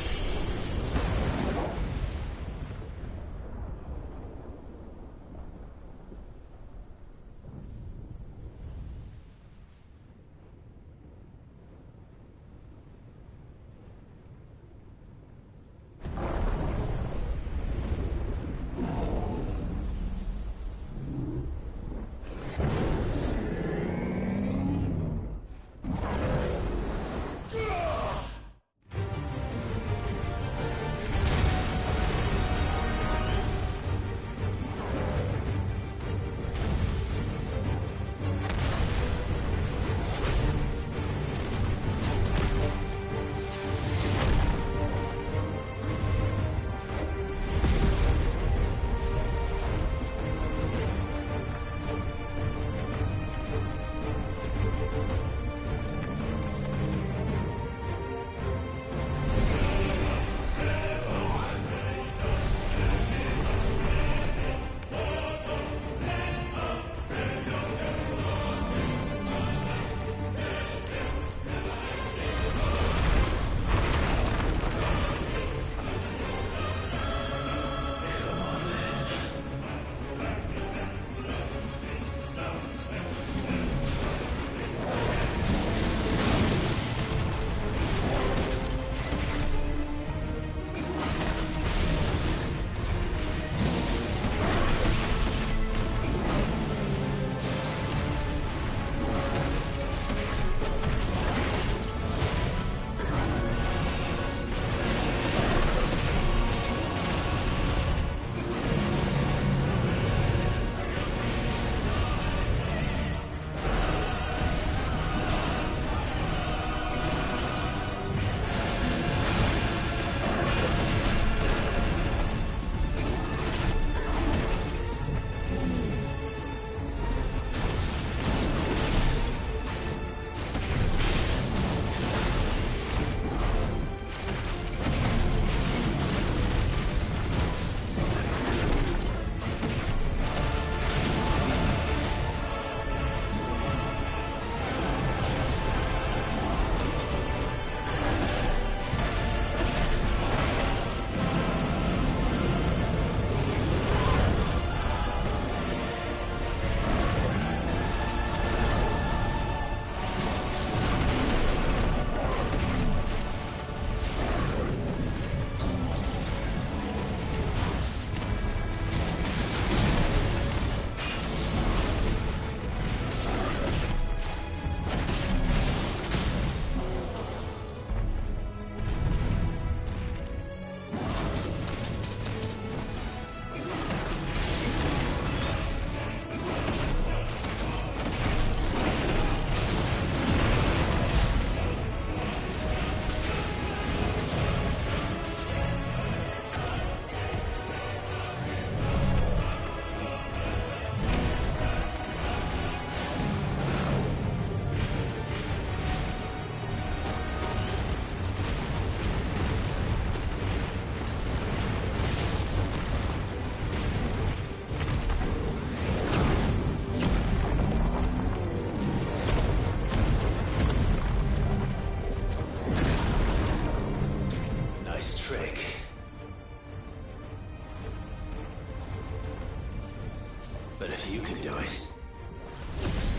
can do it.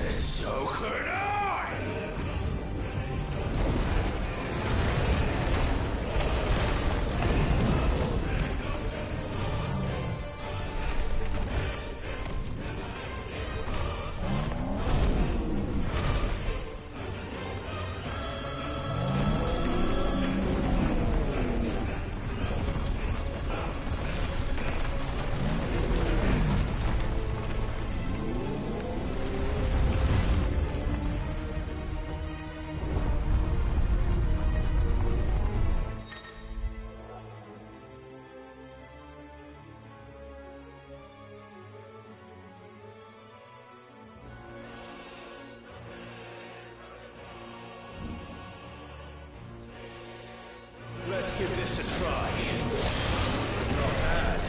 And so could I! Let's give this a try. Not bad.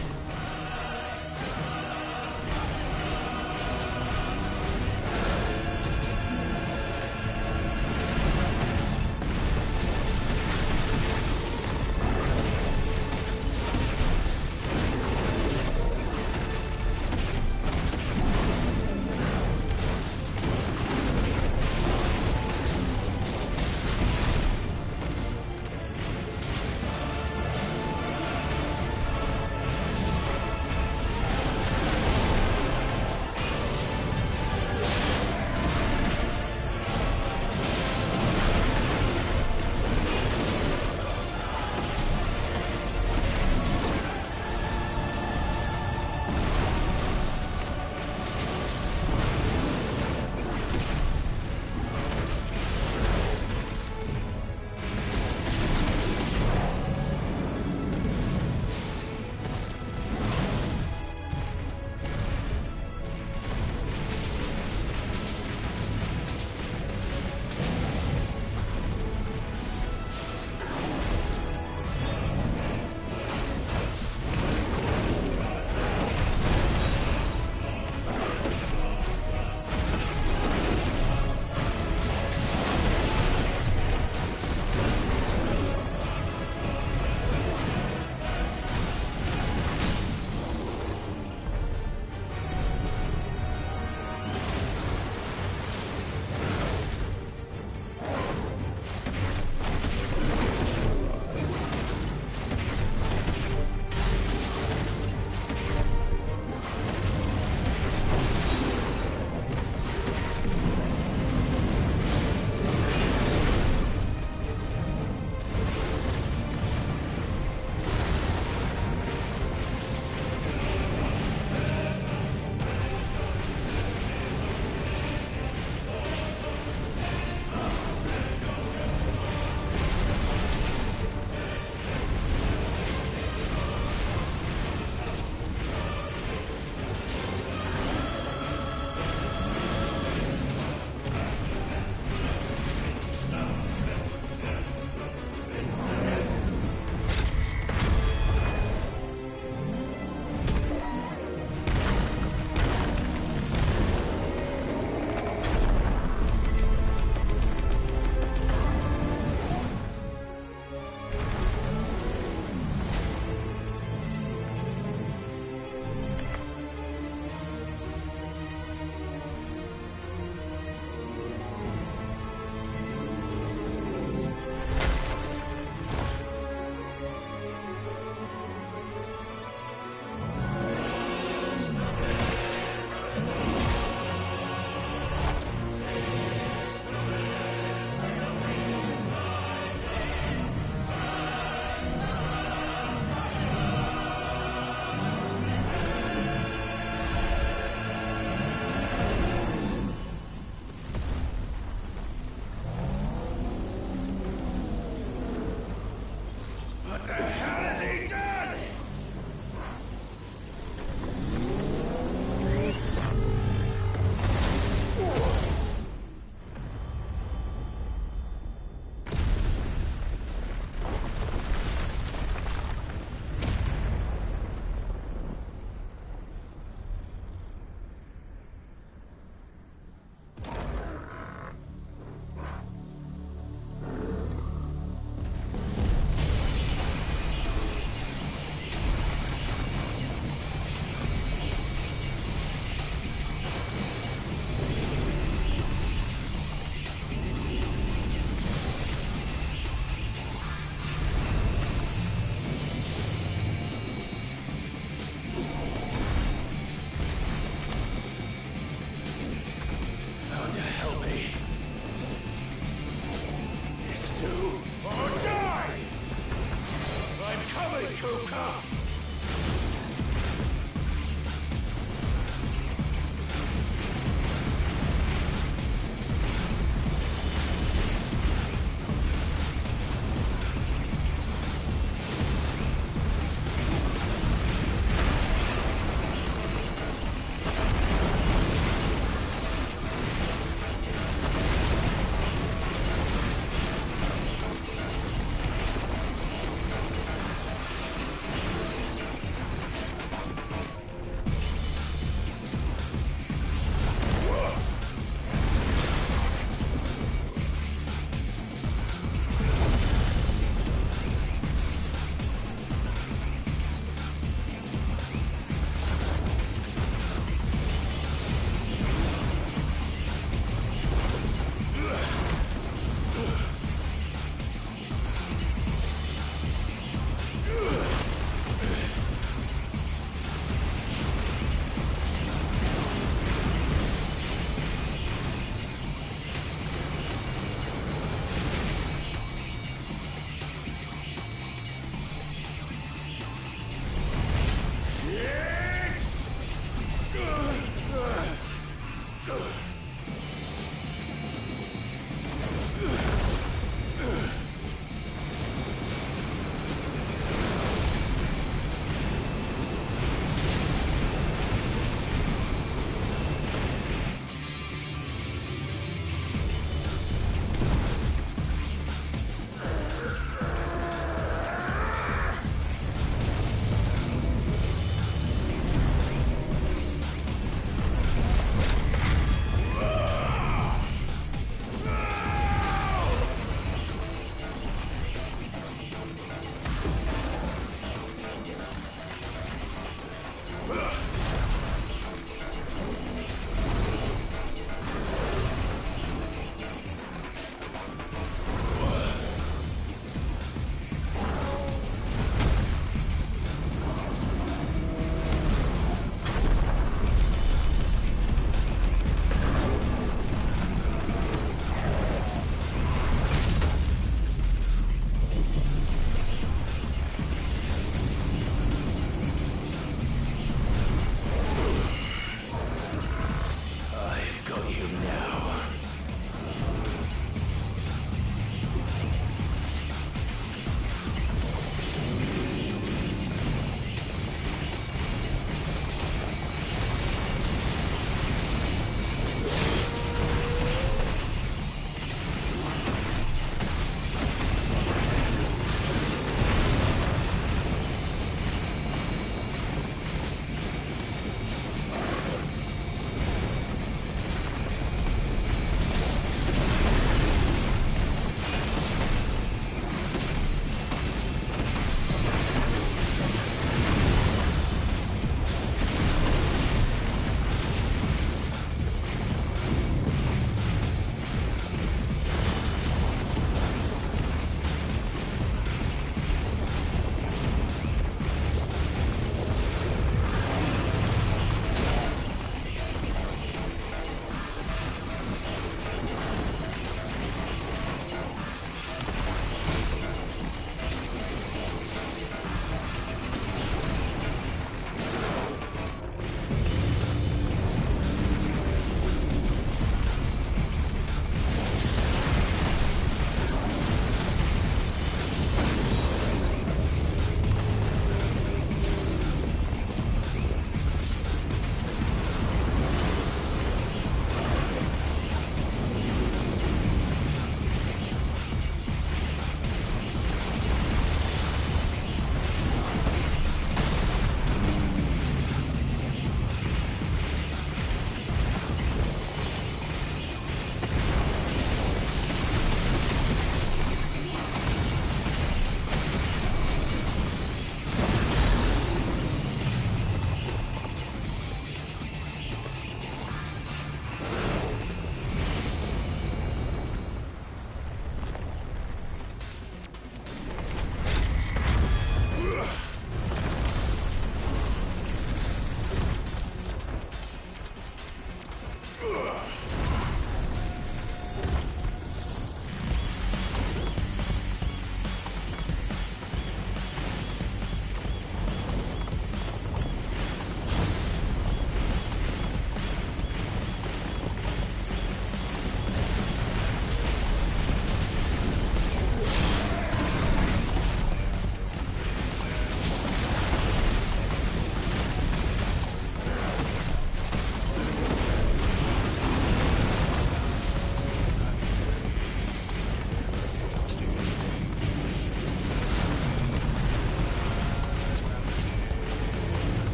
it, Joker!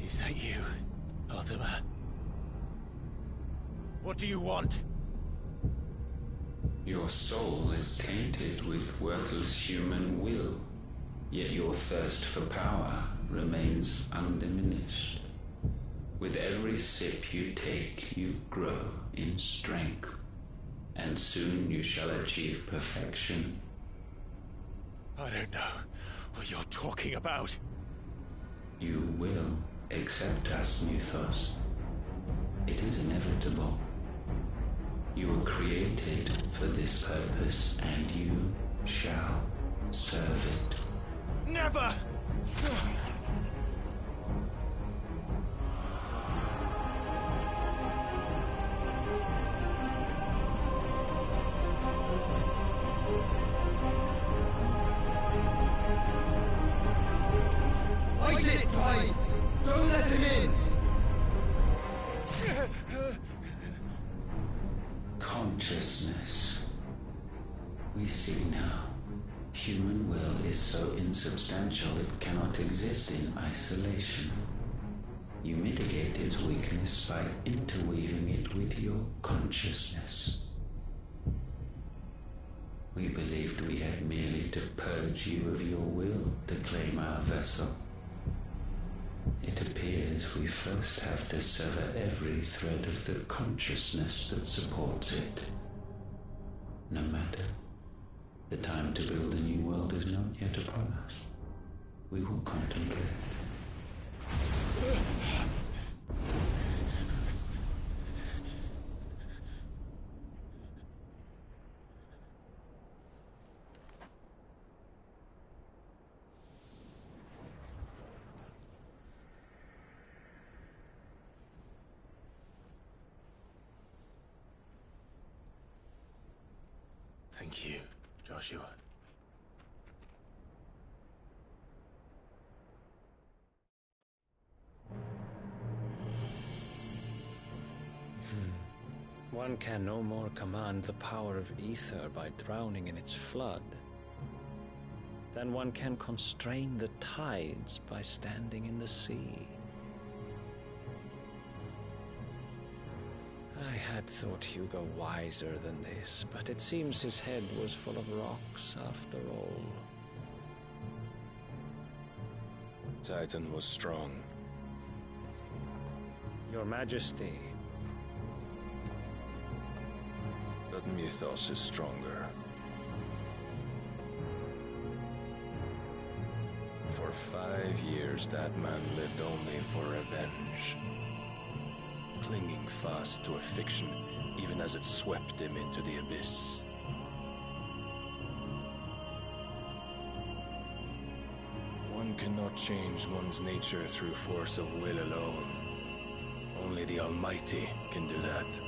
Is that you, Ultima? What do you want? Your soul is tainted with worthless human will, yet your thirst for power remains undiminished. With every sip you take, you grow in strength, and soon you shall achieve perfection. I don't know what you're talking about. You will accept us, Mythos. It is inevitable. You were created for this purpose, and you shall serve it. Never! Fight it, Clive! Don't let him in! Consciousness. We see now. Human will is so insubstantial it cannot exist in isolation. You mitigate its weakness by interweaving it with your consciousness. We believed we had merely to purge you of your will to claim our vessel. It appears we first have to sever every thread of the consciousness that supports it. No matter. The time to build a new world is not yet upon us. We will contemplate. Thank you, Joshua. One can no more command the power of ether by drowning in its flood than one can constrain the tides by standing in the sea. I had thought Hugo wiser than this, but it seems his head was full of rocks after all. Titan was strong. Your Majesty. But Mythos is stronger. For 5 years, that man lived only for revenge. Clinging fast to a fiction, even as it swept him into the abyss. One cannot change one's nature through force of will alone. Only the Almighty can do that.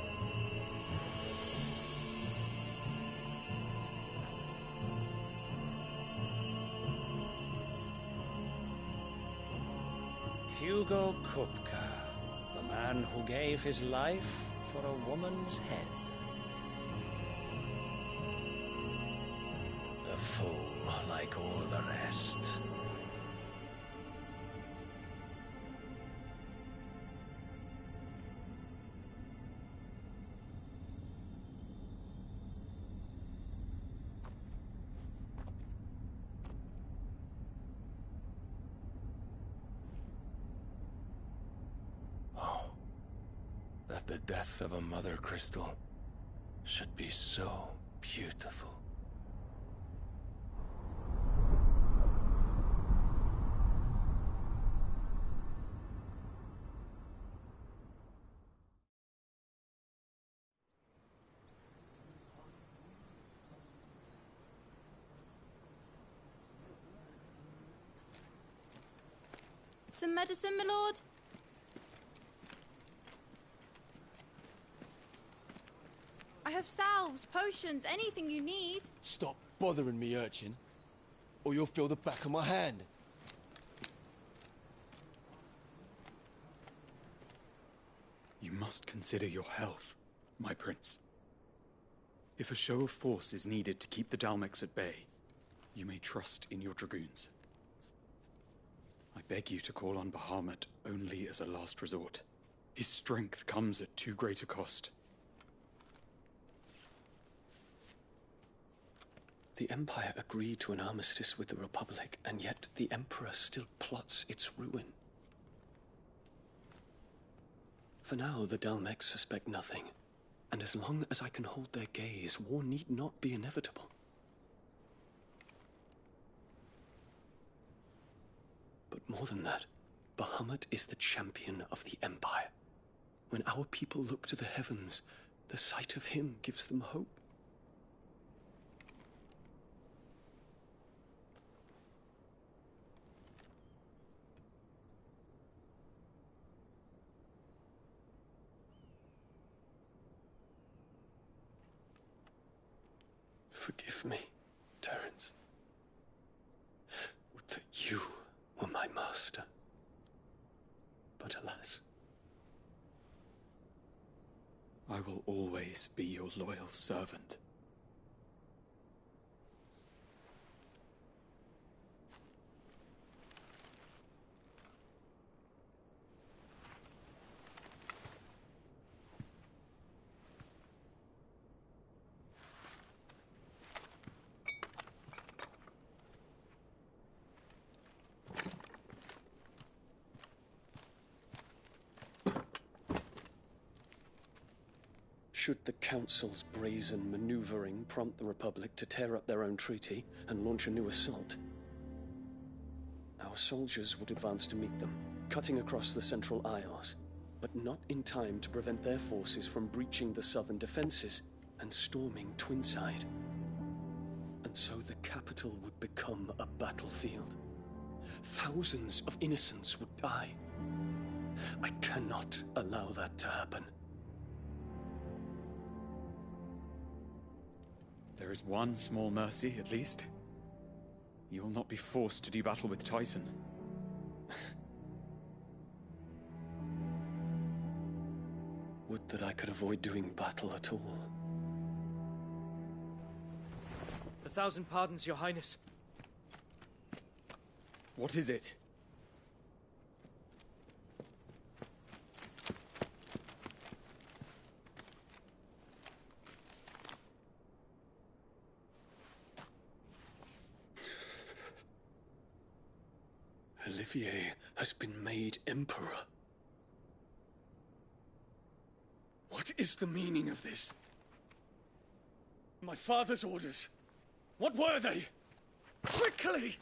Hugo Kupka, the man who gave his life for a woman's head. A fool like all the rest. That the death of a mother crystal should be so beautiful. Some medicine, my lord? I have salves, potions, anything you need. Stop bothering me, urchin, or you'll feel the back of my hand. You must consider your health, my prince. If a show of force is needed to keep the Dalmex at bay, you may trust in your dragoons. I beg you to call on Bahamut only as a last resort. His strength comes at too great a cost. The Empire agreed to an armistice with the Republic, and yet the Emperor still plots its ruin. For now, the Dalmex suspect nothing, and as long as I can hold their gaze, war need not be inevitable. But more than that, Bahamut is the champion of the Empire. When our people look to the heavens, the sight of him gives them hope. Forgive me, Terence. Would that you were my master. But alas. I will always be your loyal servant. Should the Council's brazen maneuvering prompt the Republic to tear up their own treaty and launch a new assault, our soldiers would advance to meet them, cutting across the Central Isles, but not in time to prevent their forces from breaching the southern defenses and storming Twinside. And so the capital would become a battlefield. Thousands of innocents would die. I cannot allow that to happen. There is one small mercy, at least. You will not be forced to do battle with Titan. Would that I could avoid doing battle at all. 1,000 pardons, Your Highness. What is it? Olivier has been made Emperor. What is the meaning of this? My father's orders. What were they? Quickly!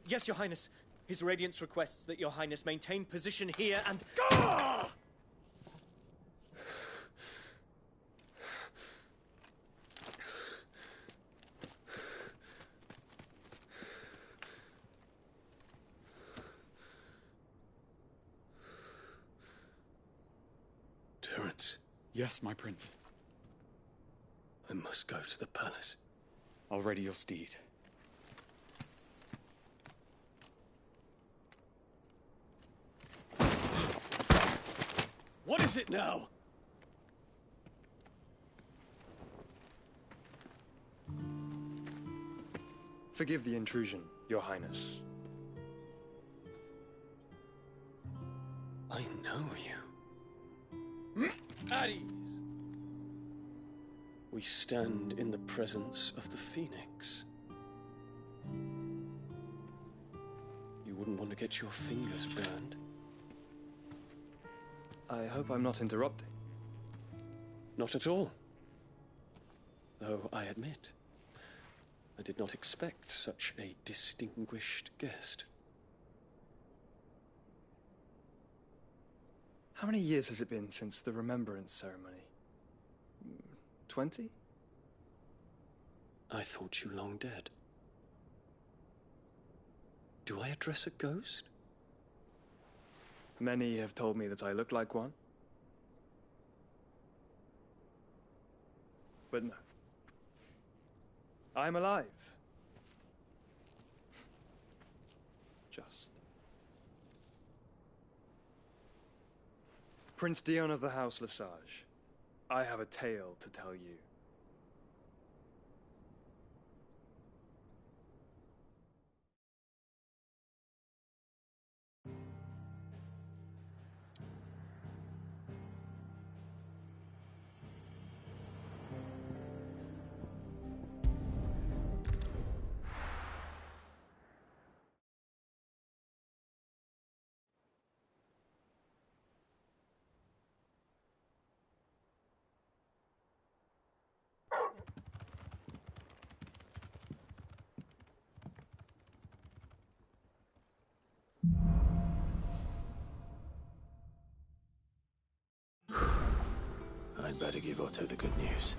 Yes, Your Highness. His Radiance requests that Your Highness maintain position here and... Gah! Terence. Yes, my prince. I must go to the palace. I'll ready your steed. What is it now? Forgive the intrusion, Your Highness. I know you. At ease. We stand in the presence of the Phoenix. You wouldn't want to get your fingers burned. I hope I'm not interrupting. Not at all. Though I admit, I did not expect such a distinguished guest. How many years has it been since the Remembrance ceremony? 20? I thought you long dead. Do I address a ghost? Many have told me that I look like one. But no. I'm alive. Just. Prince Dion of the House Lesage, I have a tale to tell you. I'd better give Otto the good news.